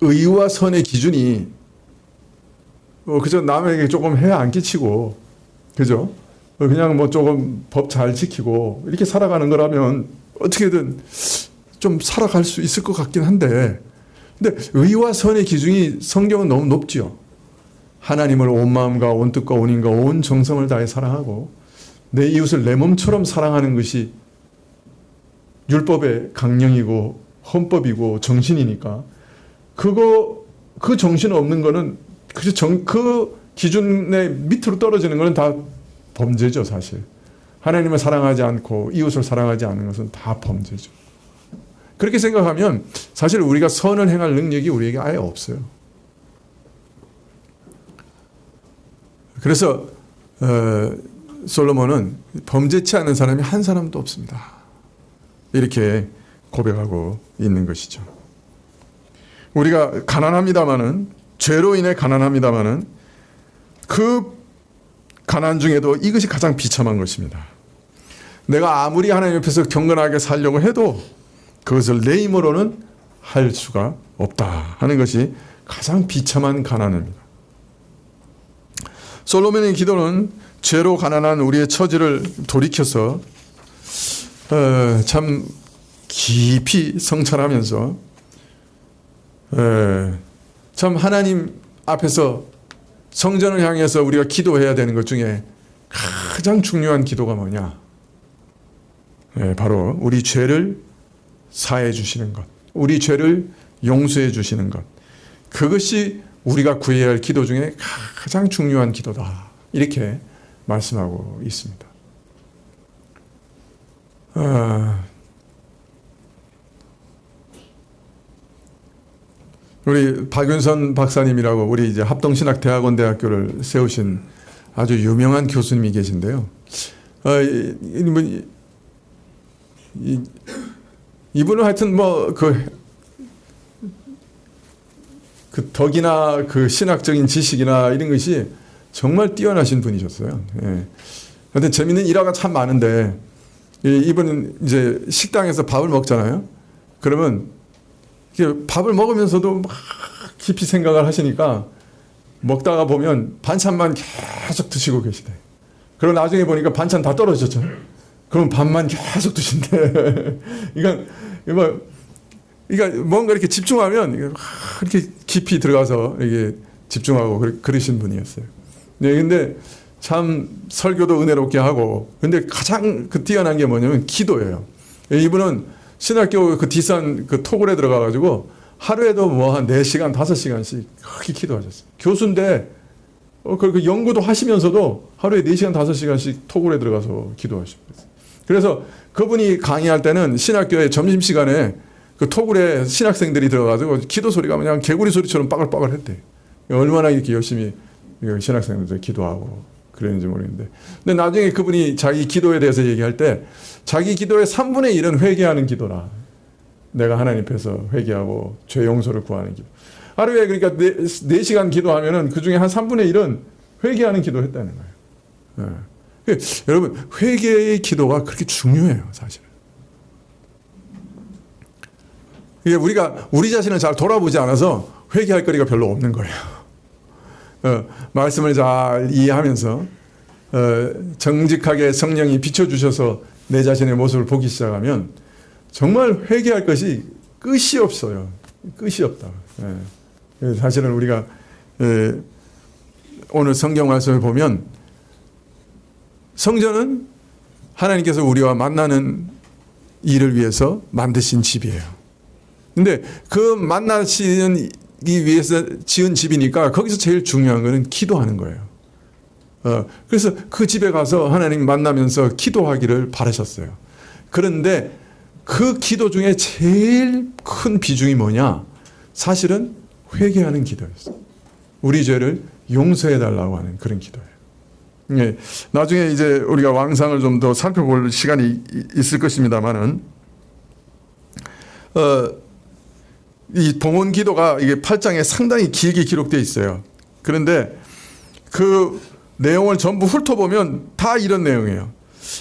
의와 선의 기준이 그저 남에게 조금 해야 안 끼치고, 그죠? 그냥 뭐 조금 법 잘 지키고 이렇게 살아가는 거라면 어떻게든 좀 살아갈 수 있을 것 같긴 한데, 근데 의와 선의 기준이 성경은 너무 높지요. 하나님을 온 마음과 온 뜻과 온 힘과 온 정성을 다해 사랑하고 내 이웃을 내 몸처럼 사랑하는 것이 율법의 강령이고 헌법이고 정신이니까 그 정신 없는 거는 그 기준의 밑으로 떨어지는 거는 다 범죄죠. 사실 하나님을 사랑하지 않고 이웃을 사랑하지 않는 것은 다 범죄죠. 그렇게 생각하면 사실 우리가 선을 행할 능력이 우리에게 아예 없어요. 그래서 솔로몬은 범죄치 않은 사람이 한 사람도 없습니다. 이렇게 고백하고 있는 것이죠. 우리가 가난합니다마는, 죄로 인해 가난합니다마는 그 가난 중에도 이것이 가장 비참한 것입니다. 내가 아무리 하나님 옆에서 경건하게 살려고 해도 그것을 내 힘으로는 할 수가 없다 하는 것이 가장 비참한 가난입니다. 솔로몬의 기도는 죄로 가난한 우리의 처지를 돌이켜서 참 깊이 성찰하면서 참 하나님 앞에서 성전을 향해서 우리가 기도해야 되는 것 중에 가장 중요한 기도가 뭐냐? 바로 우리 죄를 사해 주시는 것, 우리 죄를 용서해 주시는 것, 그것이 우리가 구해야 할 기도 중에 가장 중요한 기도다. 이렇게 말씀하고 있습니다. 우리 박윤선 박사님이라고 우리 이제 합동신학대학원대학교를 세우신 아주 유명한 교수님이 계신데요. 이분은 하여튼 뭐 그 덕이나 그 신학적인 지식이나 이런 것이 정말 뛰어나신 분이셨어요. 예. 하여튼 재밌는 일화가 참 많은데, 이분은 이제 식당에서 밥을 먹잖아요. 그러면 밥을 먹으면서도 막 깊이 생각을 하시니까 먹다가 보면 반찬만 계속 드시고 계시대. 그리고 나중에 보니까 반찬 다 떨어졌죠. 그럼 밥만 계속 드신대. 그러니까 뭔가 이렇게 집중하면 이렇게 깊이 들어가서 이게 집중하고 그러신 분이었어요. 네, 근데 참 설교도 은혜롭게 하고, 근데 가장 뛰어난 게 뭐냐면 기도예요. 이분은 신학교 그 뒷산 그 토굴에 들어가가지고 하루에도 뭐 한 4시간, 5시간씩 그렇게 기도하셨어요. 교수인데 그 연구도 하시면서도 하루에 4시간, 5시간씩 토굴에 들어가서 기도하시고 그랬어요. 그래서 그분이 강의할 때는 신학교에 점심시간에 그 토굴에 신학생들이 들어가지고 기도 소리가 그냥 개구리 소리처럼 빠글빠글 했대요. 얼마나 이렇게 열심히 신학생들 기도하고 그랬는지 모르겠는데. 근데 나중에 그분이 자기 기도에 대해서 얘기할 때 자기 기도의 3분의 1은 회개하는 기도라. 내가 하나님 앞에서 회개하고 죄 용서를 구하는 기도. 하루에 그러니까 4시간 기도하면은 그 중에 한 3분의 1은 회개하는 기도 했다는 거예요. 네. 여러분, 회개의 기도가 그렇게 중요해요, 사실은. 이게 우리가 우리 자신을 잘 돌아보지 않아서 회개할 거리가 별로 없는 거예요. 말씀을 잘 이해하면서 정직하게 성령이 비춰주셔서 내 자신의 모습을 보기 시작하면 정말 회개할 것이 끝이 없어요. 끝이 없다. 사실은 우리가 오늘 성경 말씀을 보면 성전은 하나님께서 우리와 만나는 일을 위해서 만드신 집이에요. 근데 그 만나시기 위해서 지은 집이니까 거기서 제일 중요한 거는 기도하는 거예요. 그래서 그 집에 가서 하나님 만나면서 기도하기를 바라셨어요. 그런데 그 기도 중에 제일 큰 비중이 뭐냐? 사실은 회개하는 기도였어요. 우리 죄를 용서해 달라고 하는 그런 기도예요. 예, 나중에 이제 우리가 왕상을 좀 더 살펴볼 시간이 있을 것입니다만은, 이 봉헌 기도가 이게 8장에 상당히 길게 기록되어 있어요. 그런데 그 내용을 전부 훑어보면 다 이런 내용이에요.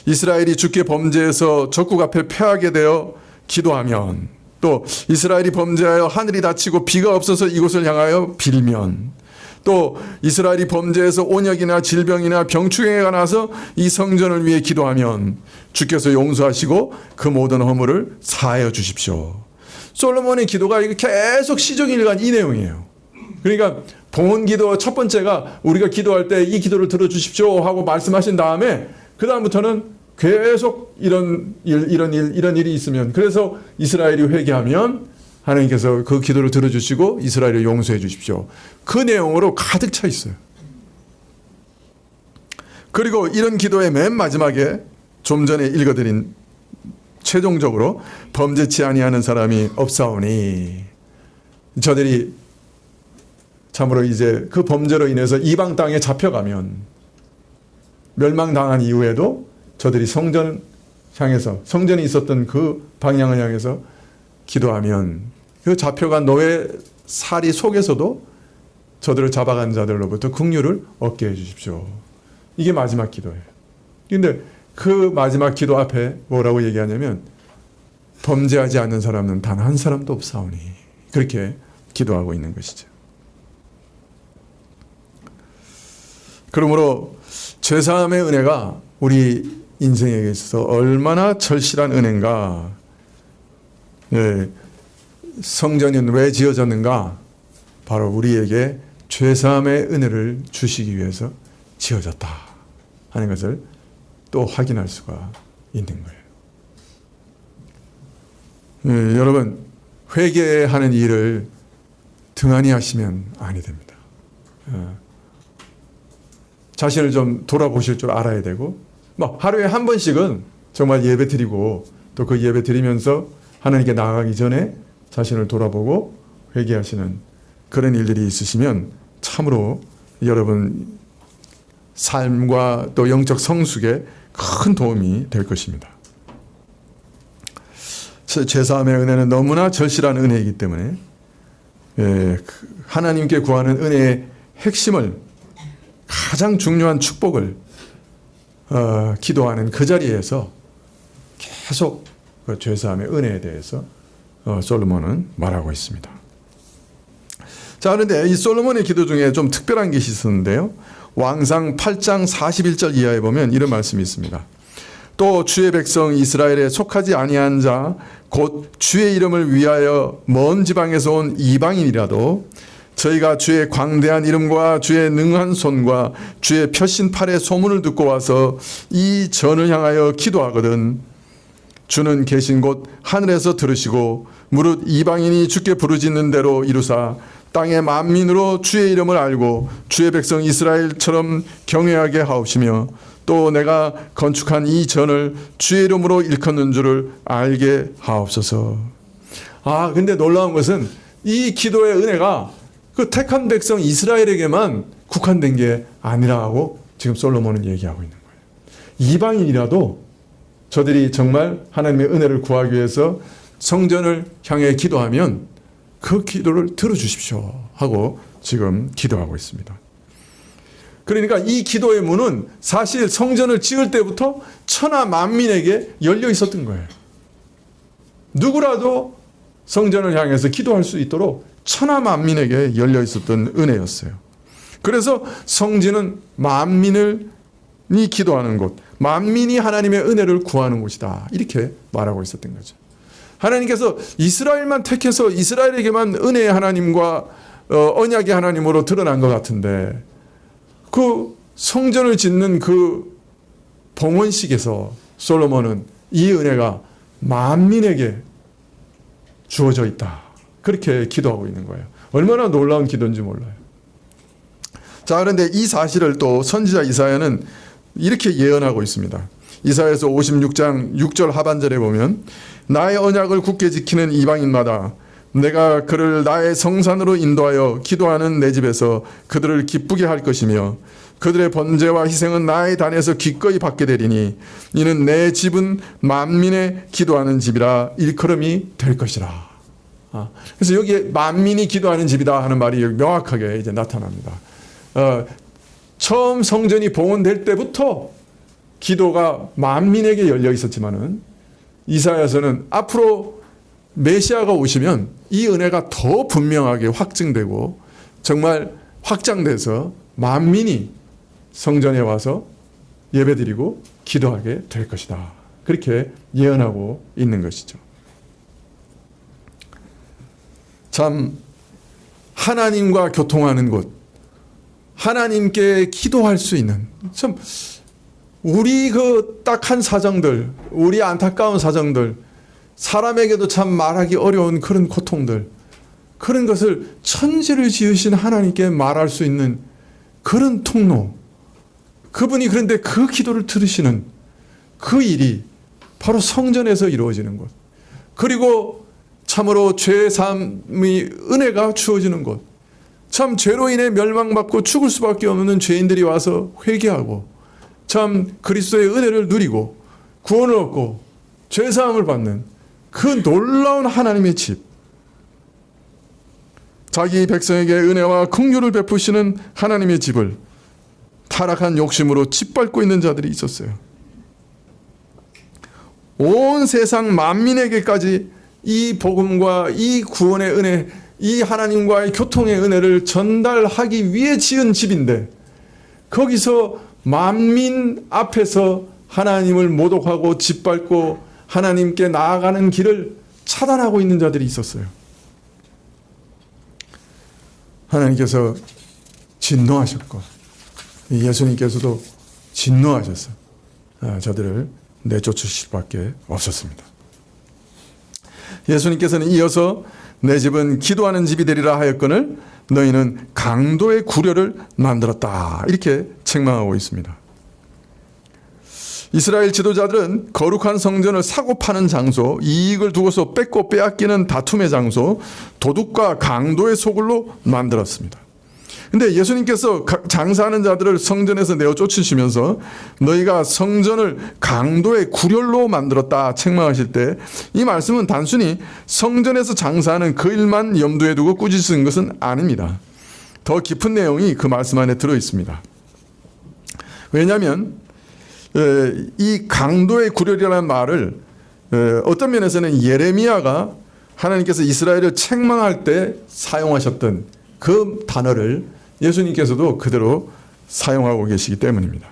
이스라엘이 주께 범죄해서 적국 앞에 패하게 되어 기도하면, 또 이스라엘이 범죄하여 하늘이 닫히고 비가 없어서 이곳을 향하여 빌면, 또 이스라엘이 범죄해서 온역이나 질병이나 병충해가 나서 이 성전을 위해 기도하면 주께서 용서하시고 그 모든 허물을 사하여 주십시오. 솔로몬의 기도가 계속 시종일관 이 내용이에요. 그러니까 봉헌 기도 첫 번째가 우리가 기도할 때 이 기도를 들어주십시오 하고 말씀하신 다음에 그 다음부터는 계속 이런 일이 있으면, 그래서 이스라엘이 회개하면 하나님께서 그 기도를 들어주시고 이스라엘을 용서해 주십시오. 그 내용으로 가득 차 있어요. 그리고 이런 기도의 맨 마지막에 좀 전에 읽어드린 최종적으로 범죄치 아니하는 사람이 없사오니, 저들이 참으로 이제 그 범죄로 인해서 이방 땅에 잡혀가면 멸망당한 이후에도 저들이 성전 향해서, 성전이 있었던 그 방향을 향해서 기도하면 그 잡혀간 노예 사리 속에서도 저들을 잡아간 자들로부터 긍휼을 얻게 해 주십시오. 이게 마지막 기도예요. 그런데 그 마지막 기도 앞에 뭐라고 얘기하냐면 범죄하지 않는 사람은 단 한 사람도 없사오니, 그렇게 기도하고 있는 것이죠. 그러므로 죄사함의 은혜가 우리 인생에 있어서 얼마나 절실한 은혜인가. 예, 성전이 왜 지어졌는가? 바로 우리에게 죄사함의 은혜를 주시기 위해서 지어졌다 하는 것을 또 확인할 수가 있는 거예요. 예, 여러분, 회개하는 일을 등한히 하시면 아니 됩니다. 자신을 좀 돌아보실 줄 알아야 되고, 하루에 한 번씩은 정말 예배 드리고, 또 그 예배 드리면서 하나님께 나아가기 전에 자신을 돌아보고 회개하시는 그런 일들이 있으시면 참으로 여러분 삶과 또 영적 성숙에 큰 도움이 될 것입니다. 죄사함의 은혜는 너무나 절실한 은혜이기 때문에 하나님께 구하는 은혜의 핵심을, 가장 중요한 축복을 기도하는 그 자리에서 계속 그 죄사함의 은혜에 대해서 솔로몬은 말하고 있습니다. 자, 그런데 이 솔로몬의 기도 중에 좀 특별한 것이 있었는데요. 왕상 8장 41절 이하에 보면 이런 말씀이 있습니다. 또 주의 백성 이스라엘에 속하지 아니한 자 곧 주의 이름을 위하여 먼 지방에서 온 이방인이라도 저희가 주의 광대한 이름과 주의 능한 손과 주의 펴신 팔의 소문을 듣고 와서 이 전을 향하여 기도하거든 주는 계신 곳 하늘에서 들으시고 무릇 이방인이 주께 부르짖는 대로 이루사 땅의 만민으로 주의 이름을 알고 주의 백성 이스라엘처럼 경외하게 하옵시며 또 내가 건축한 이 전을 주의 이름으로 일컫는 줄을 알게 하옵소서. 근데 놀라운 것은 이 기도의 은혜가 그 택한 백성 이스라엘에게만 국한된 게 아니라고 지금 솔로몬은 얘기하고 있는 거예요. 이방인이라도 저들이 정말 하나님의 은혜를 구하기 위해서 성전을 향해 기도하면 그 기도를 들어주십시오 하고 지금 기도하고 있습니다. 그러니까 이 기도의 문은 사실 성전을 지을 때부터 천하 만민에게 열려 있었던 거예요. 누구라도 성전을 향해서 기도할 수 있도록 천하 만민에게 열려 있었던 은혜였어요. 그래서 성전은 만민이 기도하는 곳, 만민이 하나님의 은혜를 구하는 곳이다, 이렇게 말하고 있었던 거죠. 하나님께서 이스라엘만 택해서 이스라엘에게만 은혜의 하나님과 언약의 하나님으로 드러난 것 같은데, 그 성전을 짓는 그 봉헌식에서 솔로몬은 이 은혜가 만민에게 주어져 있다, 그렇게 기도하고 있는 거예요. 얼마나 놀라운 기도인지 몰라요. 자, 그런데 이 사실을 또 선지자 이사야는 이렇게 예언하고 있습니다. 이사야서 56장 6절 하반절에 보면 나의 언약을 굳게 지키는 이방인마다 내가 그를 나의 성산으로 인도하여 기도하는 내 집에서 그들을 기쁘게 할 것이며 그들의 번제와 희생은 나의 단에서 기꺼이 받게 되리니 이는 내 집은 만민의 기도하는 집이라 일컬음이 될 것이라. 그래서 여기에 만민이 기도하는 집이다 하는 말이 명확하게 이제 나타납니다. 처음 성전이 봉헌될 때부터 기도가 만민에게 열려 있었지만은 이사야서는 앞으로 메시아가 오시면 이 은혜가 더 분명하게 확증되고 정말 확장돼서 만민이 성전에 와서 예배드리고 기도하게 될 것이다, 그렇게 예언하고 있는 것이죠. 참 하나님과 교통하는 곳, 하나님께 기도할 수 있는, 참 우리 그 딱한 사정들, 우리 안타까운 사정들, 사람에게도 참 말하기 어려운 그런 고통들, 그런 것을 천지를 지으신 하나님께 말할 수 있는 그런 통로, 그분이 그런데 그 기도를 들으시는 그 일이 바로 성전에서 이루어지는 곳, 그리고 참으로 죄사함의 은혜가 주어지는 곳, 참 죄로 인해 멸망받고 죽을 수밖에 없는 죄인들이 와서 회개하고 참 그리스도의 은혜를 누리고 구원을 얻고 죄사함을 받는 그 놀라운 하나님의 집, 자기 백성에게 은혜와 긍휼을 베푸시는 하나님의 집을 타락한 욕심으로 짓밟고 있는 자들이 있었어요. 온 세상 만민에게까지 이 복음과 이 구원의 은혜, 이 하나님과의 교통의 은혜를 전달하기 위해 지은 집인데, 거기서 만민 앞에서 하나님을 모독하고 짓밟고 하나님께 나아가는 길을 차단하고 있는 자들이 있었어요. 하나님께서 진노하셨고 예수님께서도 진노하셔서 저들을 내쫓으실 수밖에 없었습니다. 예수님께서는 이어서 내 집은 기도하는 집이 되리라 하였거늘 너희는 강도의 구려를 만들었다, 이렇게 책망하고 있습니다. 이스라엘 지도자들은 거룩한 성전을 사고 파는 장소, 이익을 두고서 뺏고 빼앗기는 다툼의 장소, 도둑과 강도의 소굴로 만들었습니다. 근데 예수님께서 장사하는 자들을 성전에서 내어 쫓으시면서 너희가 성전을 강도의 구렬로 만들었다 책망하실 때 이 말씀은 단순히 성전에서 장사하는 그 일만 염두에 두고 꾸짖은 것은 아닙니다. 더 깊은 내용이 그 말씀 안에 들어 있습니다. 왜냐하면 이 강도의 구렬이라는 말을 어떤 면에서는 예레미야가 하나님께서 이스라엘을 책망할 때 사용하셨던 그 단어를 예수님께서도 그대로 사용하고 계시기 때문입니다.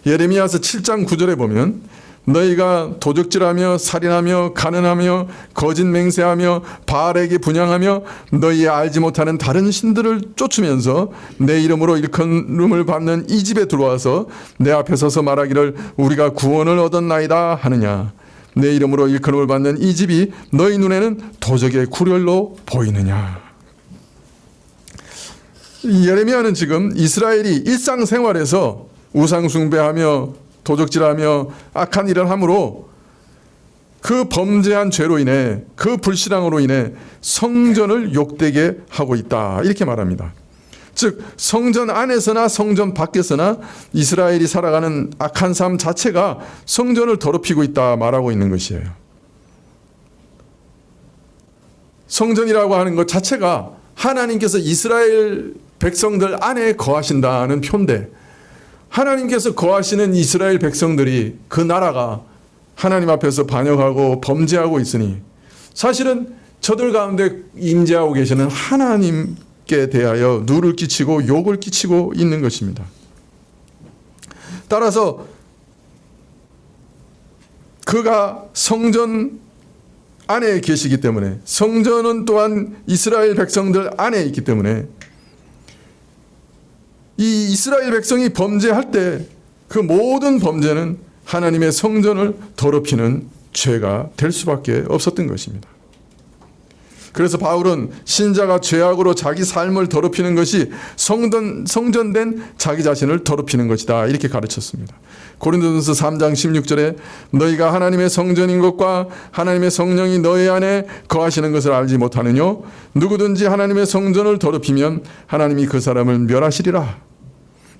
예레미야서 7장 9절에 보면 너희가 도적질하며 살인하며 가늠하며 거짓 맹세하며 바알에게 분향하며 너희 알지 못하는 다른 신들을 쫓으면서 내 이름으로 일컬음을 받는 이 집에 들어와서 내 앞에 서서 말하기를 우리가 구원을 얻었나이다 하느냐. 내 이름으로 일컬음을 받는 이 집이 너희 눈에는 도적의 구렬로 보이느냐. 예레미야는 지금 이스라엘이 일상생활에서 우상숭배하며 도적질하며 악한 일을 함으로 그 범죄한 죄로 인해 그 불신앙으로 인해 성전을 욕되게 하고 있다, 이렇게 말합니다. 즉 성전 안에서나 성전 밖에서나 이스라엘이 살아가는 악한 삶 자체가 성전을 더럽히고 있다 말하고 있는 것이에요. 성전이라고 하는 것 자체가 하나님께서 이스라엘 백성들 안에 거하신다는 표인데, 하나님께서 거하시는 이스라엘 백성들이, 그 나라가 하나님 앞에서 반역하고 범죄하고 있으니 사실은 저들 가운데 임재하고 계시는 하나님께 대하여 누를 끼치고 욕을 끼치고 있는 것입니다. 따라서 그가 성전 안에 계시기 때문에, 성전은 또한 이스라엘 백성들 안에 있기 때문에 이 이스라엘 백성이 범죄할 때 그 모든 범죄는 하나님의 성전을 더럽히는 죄가 될 수밖에 없었던 것입니다. 그래서 바울은 신자가 죄악으로 자기 삶을 더럽히는 것이 성전된 자기 자신을 더럽히는 것이다, 이렇게 가르쳤습니다. 고린도전서 3장 16절에 너희가 하나님의 성전인 것과 하나님의 성령이 너희 안에 거하시는 것을 알지 못하느냐? 누구든지 하나님의 성전을 더럽히면 하나님이 그 사람을 멸하시리라.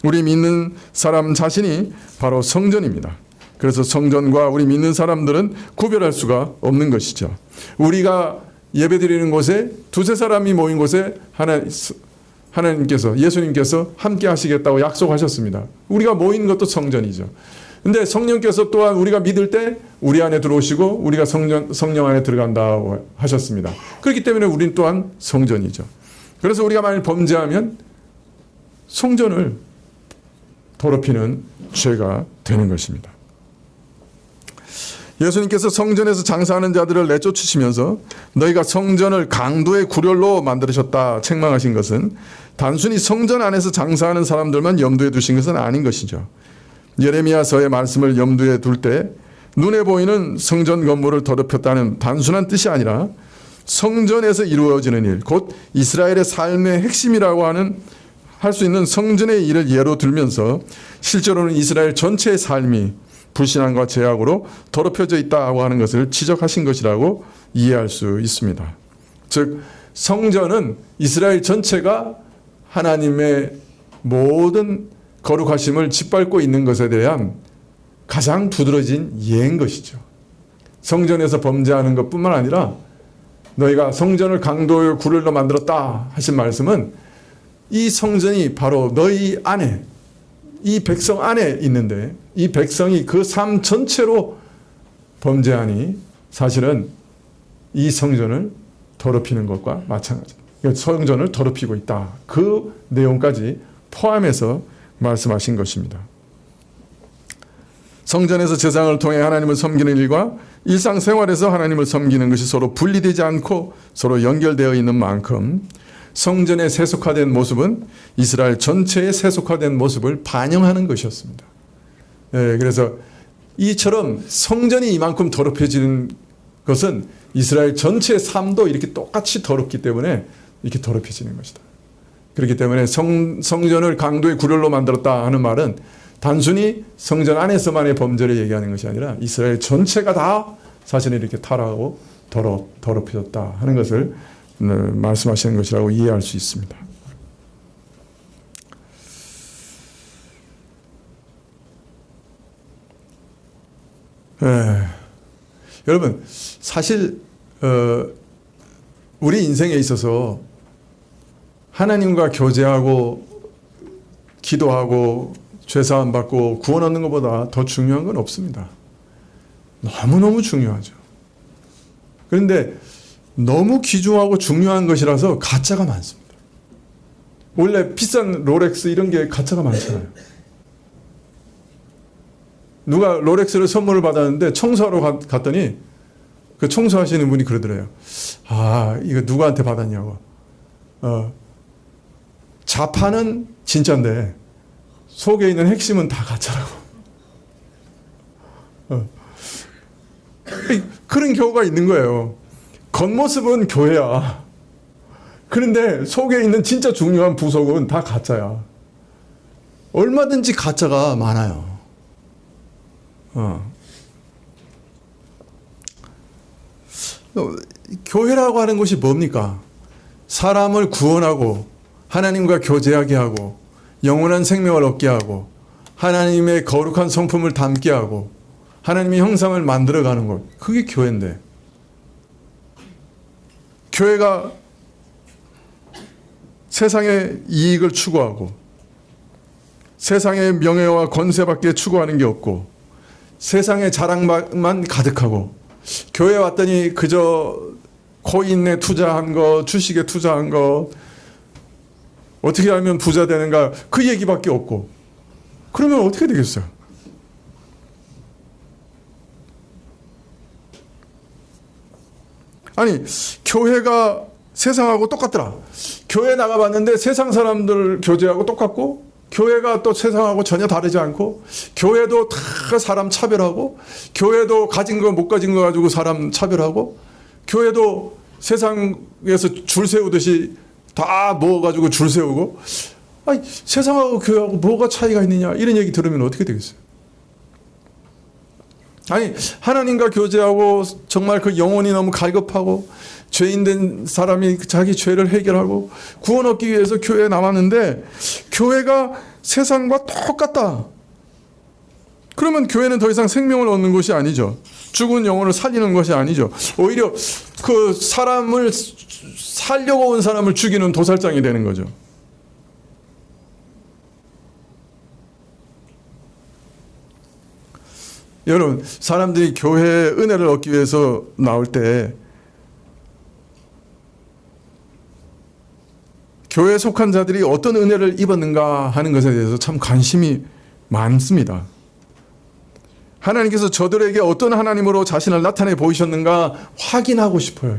우리 믿는 사람 자신이 바로 성전입니다. 그래서 성전과 우리 믿는 사람들은 구별할 수가 없는 것이죠. 우리가 예배드리는 곳에 두세 사람이 모인 곳에 하나님께서, 예수님께서 함께 하시겠다고 약속하셨습니다. 우리가 모인 것도 성전이죠. 근데 성령께서 또한 우리가 믿을 때 우리 안에 들어오시고 우리가 성령 안에 들어간다고 하셨습니다. 그렇기 때문에 우리는 또한 성전이죠. 그래서 우리가 만일 범죄하면 성전을 더럽히는 죄가 되는 것입니다. 예수님께서 성전에서 장사하는 자들을 내쫓으시면서 너희가 성전을 강도의 구렬로 만드셨다 책망하신 것은 단순히 성전 안에서 장사하는 사람들만 염두에 두신 것은 아닌 것이죠. 예레미야서의 말씀을 염두에 둘 때 눈에 보이는 성전 건물을 더럽혔다는 단순한 뜻이 아니라 성전에서 이루어지는 일, 곧 이스라엘의 삶의 핵심이라고 할 수 있는 성전의 일을 예로 들면서 실제로는 이스라엘 전체의 삶이 불신앙과 죄악으로 더럽혀져 있다고 하는 것을 지적하신 것이라고 이해할 수 있습니다. 즉 성전은 이스라엘 전체가 하나님의 모든 거룩하심을 짓밟고 있는 것에 대한 가장 두드러진 예인 것이죠. 성전에서 범죄하는 것뿐만 아니라 너희가 성전을 강도의 구렬로 만들었다 하신 말씀은 이 성전이 바로 너희 안에, 이 백성 안에 있는데 이 백성이 그 삶 전체로 범죄하니 사실은 이 성전을 더럽히는 것과 마찬가지입니다. 성전을 더럽히고 있다. 그 내용까지 포함해서 말씀하신 것입니다. 성전에서 제사장을 통해 하나님을 섬기는 일과 일상생활에서 하나님을 섬기는 것이 서로 분리되지 않고 서로 연결되어 있는 만큼 성전의 세속화된 모습은 이스라엘 전체의 세속화된 모습을 반영하는 것이었습니다. 그래서 이처럼 성전이 이만큼 더럽혀지는 것은 이스라엘 전체의 삶도 이렇게 똑같이 더럽기 때문에 이렇게 더럽혀지는 것이다. 그렇기 때문에 성전을 강도의 구렬로 만들었다 하는 말은 단순히 성전 안에서만의 범죄를 얘기하는 것이 아니라 이스라엘 전체가 다 사실은 이렇게 타락하고 더럽혀졌다 하는 것을 말씀하시는 것이라고 이해할 수 있습니다. 여러분 사실 우리 인생에 있어서 하나님과 교제하고 기도하고 죄사함 받고 구원 얻는 것보다 더 중요한 건 없습니다. 너무너무 중요하죠. 그런데 너무 귀중하고 중요한 것이라서 가짜가 많습니다. 원래 비싼 롤렉스 이런 게 가짜가 많잖아요. 누가 롤렉스를 선물을 받았는데 청소하러 갔더니 그 청소하시는 분이 그러더래요. 아, 이거 누구한테 받았냐고. 자판은 진짜인데 속에 있는 핵심은 다 가짜라고. 그런 경우가 있는 거예요. 겉모습은 교회야. 그런데 속에 있는 진짜 중요한 부속은 다 가짜야. 얼마든지 가짜가 많아요. 교회라고 하는 것이 뭡니까? 사람을 구원하고 하나님과 교제하게 하고 영원한 생명을 얻게 하고 하나님의 거룩한 성품을 담게 하고 하나님의 형상을 만들어가는 것. 그게 교회인데. 교회가 세상의 이익을 추구하고 세상의 명예와 권세밖에 추구하는 게 없고 세상의 자랑만 가득하고 교회 왔더니 그저 코인에 투자한 거, 주식에 투자한 거, 어떻게 하면 부자 되는가, 그 얘기밖에 없고, 그러면 어떻게 되겠어요? 아니, 교회가 세상하고 똑같더라. 교회 나가봤는데 세상 사람들 교제하고 똑같고, 교회가 또 세상하고 전혀 다르지 않고, 교회도 다 사람 차별하고, 교회도 가진 거 못 가진 거 가지고 사람 차별하고, 교회도 세상에서 줄 세우듯이 다 모아가지고 줄 세우고, 아니, 세상하고 교회하고 뭐가 차이가 있느냐, 이런 얘기 들으면 어떻게 되겠어요? 아니, 하나님과 교제하고 정말 그 영혼이 너무 갈급하고 죄인된 사람이 자기 죄를 해결하고 구원 얻기 위해서 교회에 남았는데 교회가 세상과 똑같다. 그러면 교회는 더 이상 생명을 얻는 것이 아니죠. 죽은 영혼을 살리는 것이 아니죠. 오히려 그 사람을 살려고 온 사람을 죽이는 도살장이 되는 거죠. 여러분, 사람들이 교회의 은혜를 얻기 위해서 나올 때 교회에 속한 자들이 어떤 은혜를 입었는가 하는 것에 대해서 참 관심이 많습니다. 하나님께서 저들에게 어떤 하나님으로 자신을 나타내 보이셨는가 확인하고 싶어요.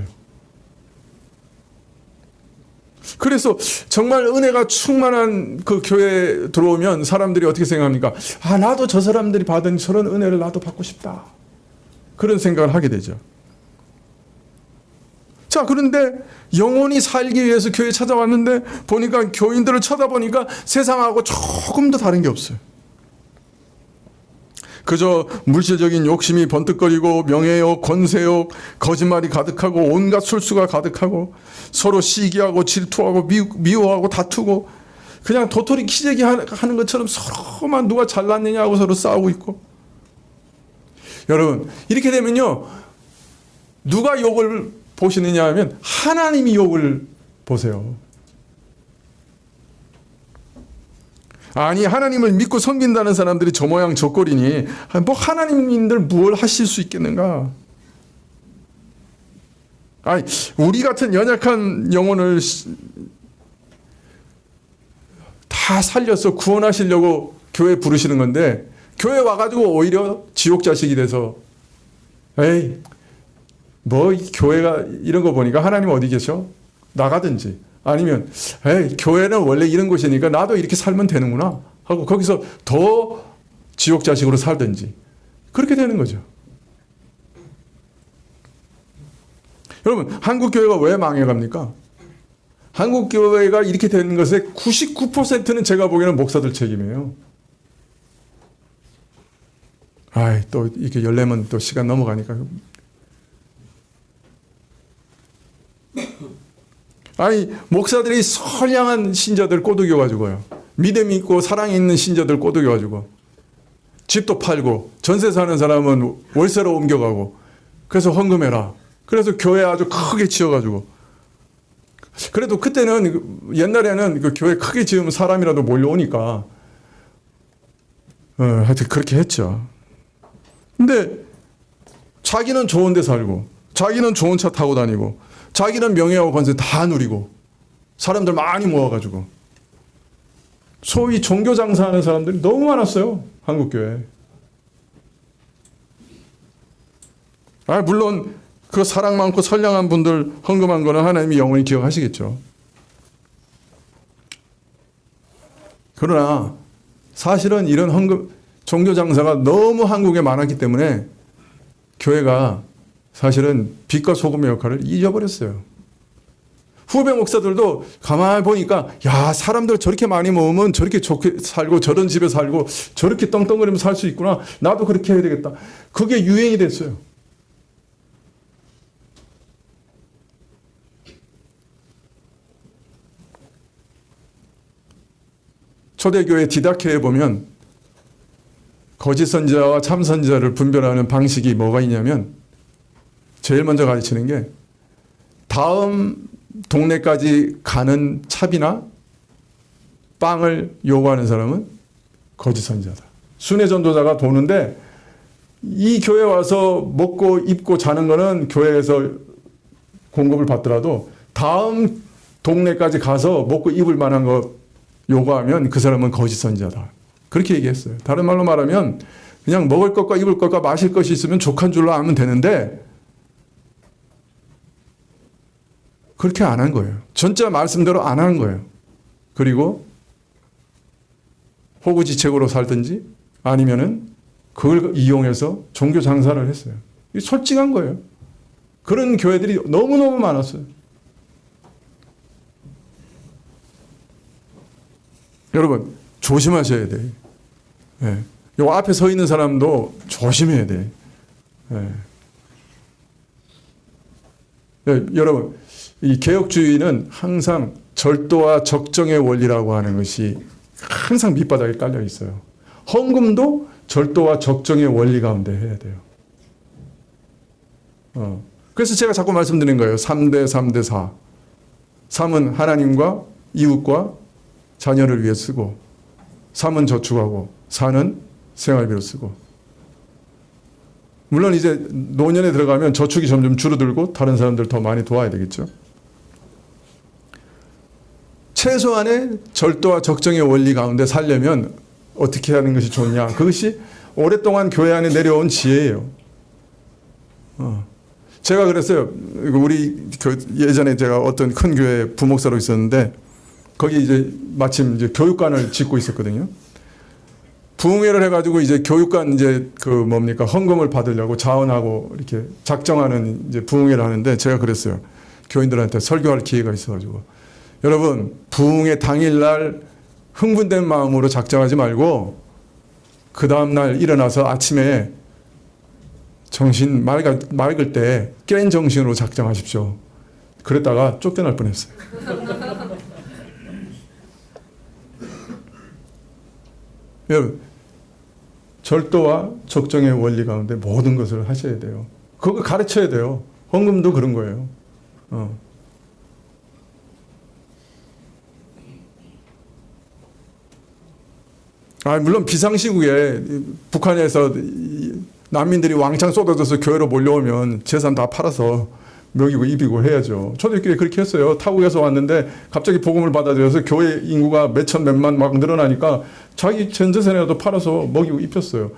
그래서 정말 은혜가 충만한 그 교회에 들어오면 사람들이 어떻게 생각합니까? 아, 나도 저 사람들이 받은 저런 은혜를 나도 받고 싶다. 그런 생각을 하게 되죠. 자, 그런데 영혼이 살기 위해서 교회에 찾아왔는데 보니까 교인들을 쳐다보니까 세상하고 조금 더 다른 게 없어요. 그저 물질적인 욕심이 번뜩거리고 명예욕, 권세욕, 거짓말이 가득하고 온갖 술수가 가득하고 서로 시기하고 질투하고 미워하고 다투고 그냥 도토리 키재기 하는 것처럼 서로만 누가 잘났느냐고 서로 싸우고 있고. 여러분, 이렇게 되면요, 누가 욕을 보시느냐 하면 하나님이 욕을 보세요. 아니, 하나님을 믿고 섬긴다는 사람들이 저 모양 저 꼴이니 뭐 하나님인들 뭘 하실 수 있겠는가? 아니, 우리 같은 연약한 영혼을 다 살려서 구원하시려고 교회 부르시는 건데 교회 와가지고 오히려 지옥 자식이 돼서 에이, 뭐 교회가 이런 거 보니까 하나님 어디 계셔? 나가든지 아니면 에이, 교회는 원래 이런 곳이니까 나도 이렇게 살면 되는구나 하고 거기서 더 지옥 자식으로 살든지 그렇게 되는 거죠. 여러분, 한국 교회가 왜 망해갑니까? 한국 교회가 이렇게 되는 것의 99%는 제가 보기에는 목사들 책임이에요. 아이, 또 이렇게 열려면 또 시간 넘어가니까. 아니, 목사들이 선량한 신자들 꼬드겨가지고요. 믿음이 있고 사랑이 있는 신자들 꼬드겨가지고 집도 팔고 전세 사는 사람은 월세로 옮겨가고 그래서 헌금해라. 그래서 교회 아주 크게 지어가지고 그래도 그때는 옛날에는 그 교회 크게 지으면 사람이라도 몰려오니까 하여튼 그렇게 했죠. 근데 자기는 좋은 데 살고 자기는 좋은 차 타고 다니고 자기는 명예와 권세 다 누리고 사람들 많이 모아가지고 소위 종교 장사하는 사람들이 너무 많았어요. 한국교회에. 물론 그 사랑 많고 선량한 분들 헌금한 거는 하나님이 영원히 기억하시겠죠. 그러나 사실은 이런 헌금 종교 장사가 너무 한국에 많았기 때문에 교회가 사실은 빛과 소금의 역할을 잊어버렸어요. 후배 목사들도 가만히 보니까 야, 사람들 저렇게 많이 모으면 저렇게 좋게 살고 저런 집에 살고 저렇게 떵떵거리면서 살 수 있구나. 나도 그렇게 해야 되겠다. 그게 유행이 됐어요. 초대교회 디다케에 보면 거짓 선지자와 참 선지자를 분별하는 방식이 뭐가 있냐면 제일 먼저 가르치는 게 다음 동네까지 가는 차비나 빵을 요구하는 사람은 거짓 선지자다. 순회 전도자가 도는데 이 교회 와서 먹고 입고 자는 거는 교회에서 공급을 받더라도 다음 동네까지 가서 먹고 입을 만한 거 요구하면 그 사람은 거짓 선지자다. 그렇게 얘기했어요. 다른 말로 말하면 그냥 먹을 것과 입을 것과 마실 것이 있으면 족한 줄로 알면 되는데 그렇게 안 한 거예요. 전자 말씀대로 안 한 거예요. 그리고 호구지책으로 살든지 아니면은 그걸 이용해서 종교 장사를 했어요. 이게 솔직한 거예요. 그런 교회들이 너무너무 많았어요. 여러분 조심하셔야 돼요. 예. 요 앞에 서 있는 사람도 조심해야 돼. 예. 예, 여러분 이 개혁주의는 항상 절도와 적정의 원리라고 하는 것이 항상 밑바닥에 깔려 있어요. 헌금도 절도와 적정의 원리 가운데 해야 돼요. 그래서 제가 자꾸 말씀드린 거예요. 3대 3대 4. 3은 하나님과 이웃과 자녀를 위해 쓰고 3은 저축하고 4는 생활비로 쓰고. 물론 이제 노년에 들어가면 저축이 점점 줄어들고 다른 사람들 더 많이 도와야 되겠죠. 최소한의 절도와 적정의 원리 가운데 살려면 어떻게 하는 것이 좋냐. 그것이 오랫동안 교회 안에 내려온 지혜예요. 제가 그랬어요. 우리 예전에 제가 어떤 큰 교회 부목사로 있었는데 거기 이제 마침 이제 교육관을 짓고 있었거든요. 부흥회를 해가지고 이제 교육관 이제 그 뭡니까 헌금을 받으려고 자원하고 이렇게 작정하는 이제 부흥회를 하는데 제가 그랬어요. 교인들한테 설교할 기회가 있어가지고 여러분 부흥회 당일날 흥분된 마음으로 작정하지 말고 그 다음날 일어나서 아침에 정신 맑을 때 깬 정신으로 작정하십시오. 그랬다가 쫓겨날 뻔했어요. 여러분 절도와 적정의 원리 가운데 모든 것을 하셔야 돼요. 그거 가르쳐야 돼요. 헌금도 그런 거예요. 물론 비상시국에 북한에서 난민들이 왕창 쏟아져서 교회로 몰려오면 재산 다 팔아서 먹이고 입이고 해야죠. 초대교회 그렇게 했어요. 타국에서 왔는데 갑자기 복음을 받아들여서 교회 인구가 몇천 몇만 막 늘어나니까 자기 전 재산이라도 팔아서 먹이고 입혔어요.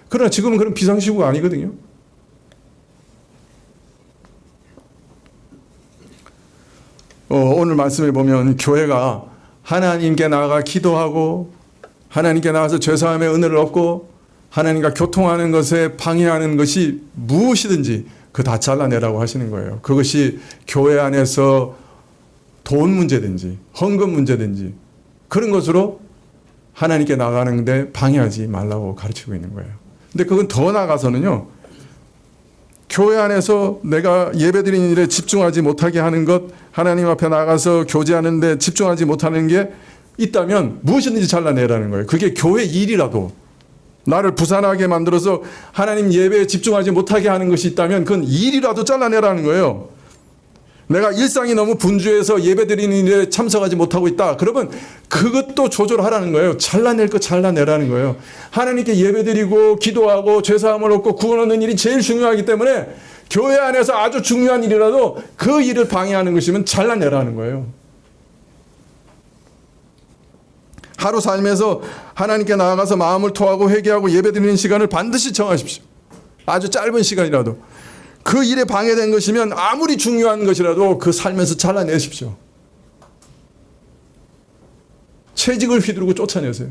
그러나 지금은 그런 비상시국 아니거든요. 오늘 말씀에 보면 교회가 하나님께 나아가 기도하고 하나님께 나가서 죄사함의 은혜를 얻고 하나님과 교통하는 것에 방해하는 것이 무엇이든지 그 다 잘라내라고 하시는 거예요. 그것이 교회 안에서 돈 문제든지 헌금 문제든지 그런 것으로 하나님께 나가는데 방해하지 말라고 가르치고 있는 거예요. 근데 그건 더 나아가서는요. 교회 안에서 내가 예배드리는 일에 집중하지 못하게 하는 것, 하나님 앞에 나가서 교제하는 데 집중하지 못하는 게 있다면 무엇이든지 잘라내라는 거예요. 그게 교회 일이라도 나를 부산하게 만들어서 하나님 예배에 집중하지 못하게 하는 것이 있다면 그건 일이라도 잘라내라는 거예요. 내가 일상이 너무 분주해서 예배드리는 일에 참석하지 못하고 있다. 그러면 그것도 조절하라는 거예요. 잘라낼 거 잘라내라는 거예요. 하나님께 예배드리고 기도하고 죄사함을 얻고 구원 얻는 일이 제일 중요하기 때문에 교회 안에서 아주 중요한 일이라도 그 일을 방해하는 것이면 잘라내라는 거예요. 하루 살면서 하나님께 나아가서 마음을 토하고 회개하고 예배드리는 시간을 반드시 정하십시오. 아주 짧은 시간이라도. 그 일에 방해된 것이면 아무리 중요한 것이라도 그 살면서 잘라내십시오. 채직을 휘두르고 쫓아내세요.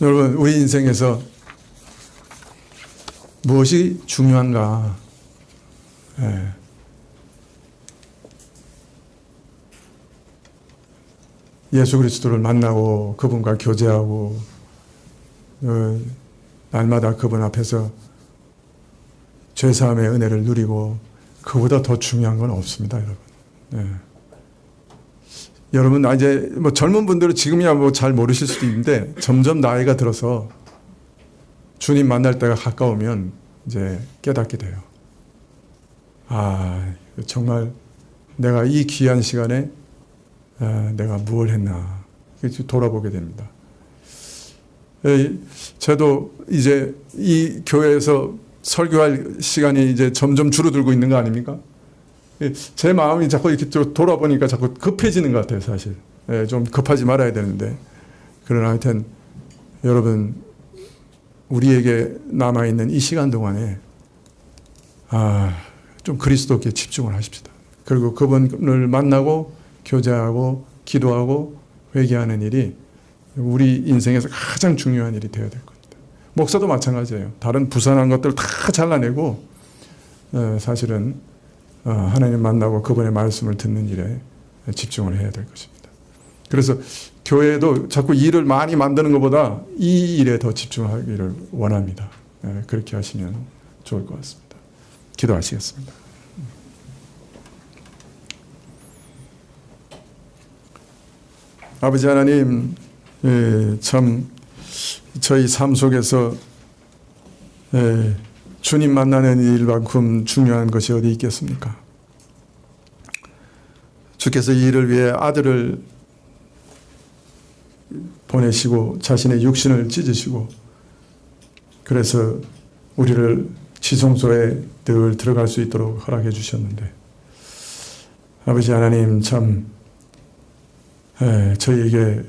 여러분 우리 인생에서 무엇이 중요한가? 예. 예수 그리스도를 만나고 그분과 교제하고 날마다 그분 앞에서 죄사함의 은혜를 누리고 그보다 더 중요한 건 없습니다, 여러분. 예. 여러분 이제 뭐 젊은 분들은 지금이야 뭐 잘 모르실 수도 있는데 점점 나이가 들어서 주님 만날 때가 가까우면 이제 깨닫게 돼요. 아, 정말 내가 이 귀한 시간에 내가 무엇을 했나 돌아보게 됩니다. 저도 이제 이 교회에서 설교할 시간이 이제 점점 줄어들고 있는 거 아닙니까? 제 마음이 자꾸 이렇게 돌아보니까 자꾸 급해지는 것 같아요, 사실. 좀 급하지 말아야 되는데. 그러나 하여튼 여러분, 우리에게 남아있는 이 시간 동안에 좀 그리스도께 집중을 하십시다. 그리고 그분을 만나고 교제하고 기도하고 회개하는 일이 우리 인생에서 가장 중요한 일이 되어야 될 겁니다. 목사도 마찬가지예요. 다른 부산한 것들 다 잘라내고 사실은 하나님 만나고 그분의 말씀을 듣는 일에 집중을 해야 될 것입니다. 그래서 교회도 자꾸 일을 많이 만드는 것보다 이 일에 더 집중하기를 원합니다. 그렇게 하시면 좋을 것 같습니다. 기도하시겠습니다. 아버지 하나님, 참 저희 삶 속에서 주님 만나는 일만큼 중요한 것이 어디 있겠습니까? 주께서 이 일을 위해 아들을 보내시고 자신의 육신을 찢으시고 그래서 우리를 지성소에 늘 들어갈 수 있도록 허락해 주셨는데 아버지 하나님 참 저희에게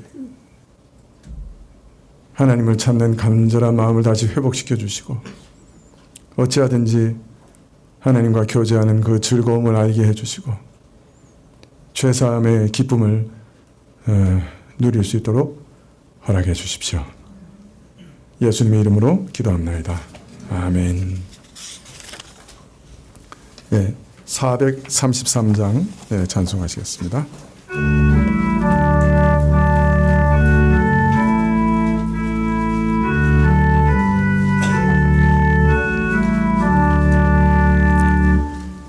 하나님을 찾는 간절한 마음을 다시 회복시켜 주시고 어찌하든지 하나님과 교제하는 그 즐거움을 알게 해주시고 죄사함의 기쁨을 누릴 수 있도록 허락해 주십시오. 예수님의 이름으로 기도합나이다. 아멘. 네, 433장 찬송하시겠습니다.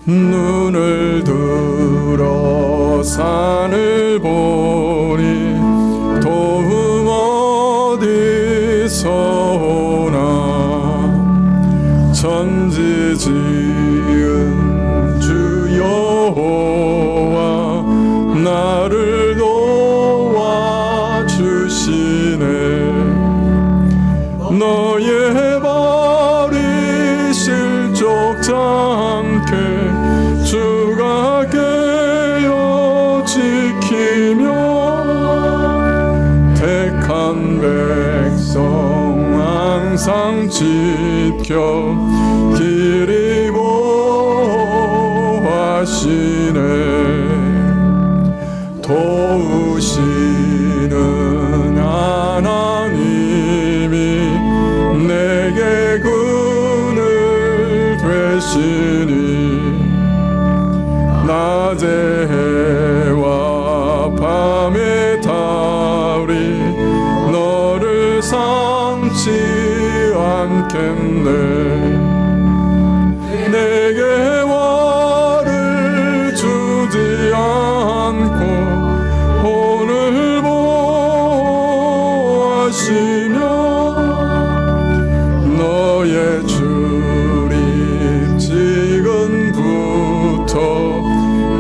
눈을 들어 산을 보니 도움 어디서 오나 천지 지은 주 여호와 나를 도와주시네 너의 발이 실족자 함께 주가 깨어 지키며 택한 백성 항상 지켜 길이 보호하시네 도우시는 하나님이 내게 그늘 되시니 낮의 해와 밤의 달이 너를 삼지 않겠네 내게 화를 주지 않고 오늘 보호하시며 너의 출입 지금부터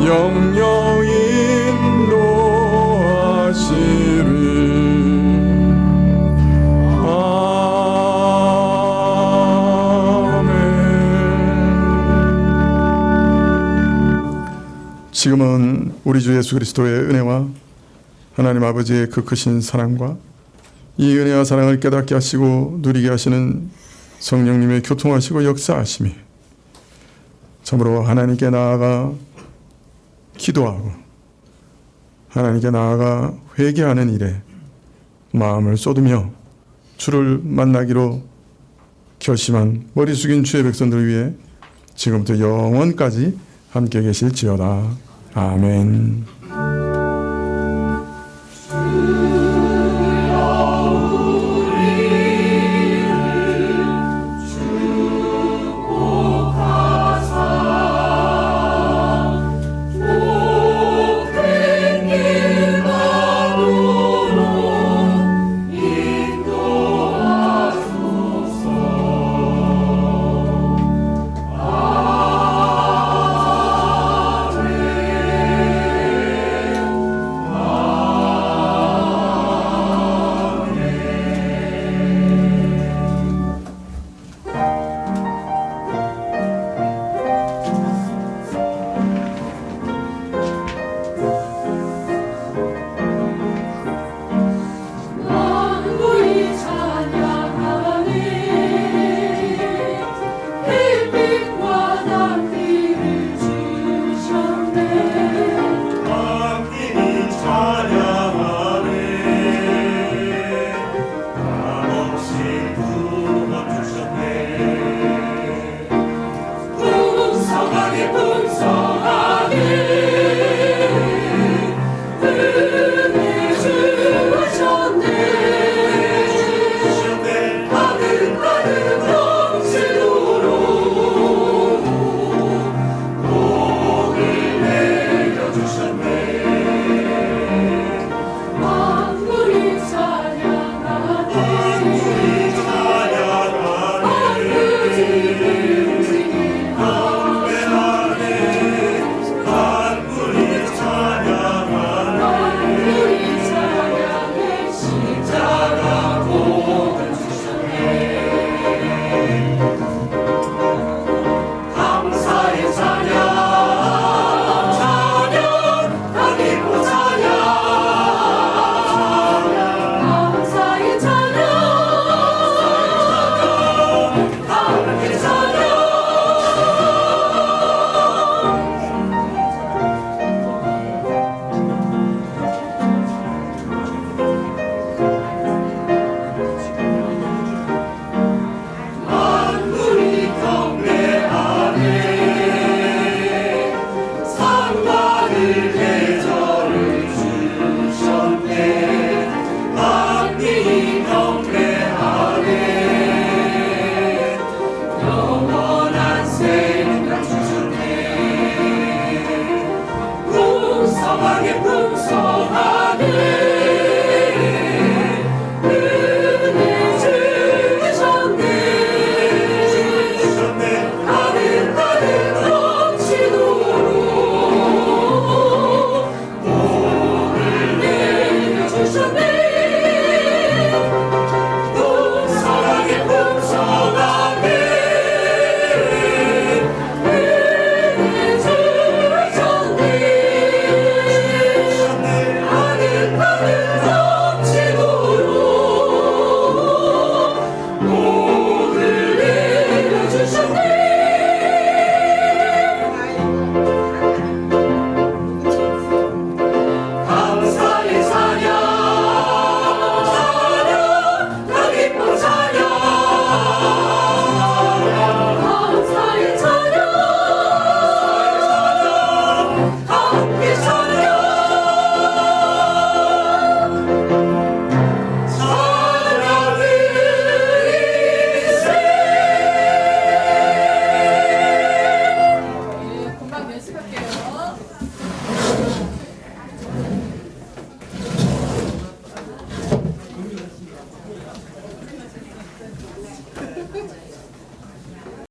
영영 인도하시리 아멘. 지금은 우리 주 예수 그리스도의 은혜와 하나님 아버지의 그 크신 사랑과 이 은혜와 사랑을 깨닫게 하시고 누리게 하시는 성령님의 교통하시고 역사하심이 참으로 하나님께 나아가 기도하고 하나님께 나아가 회개하는 일에 마음을 쏟으며 주를 만나기로 결심한 머리 숙인 주의 백성들 위해 지금부터 영원까지 함께 계실지어다. 아멘.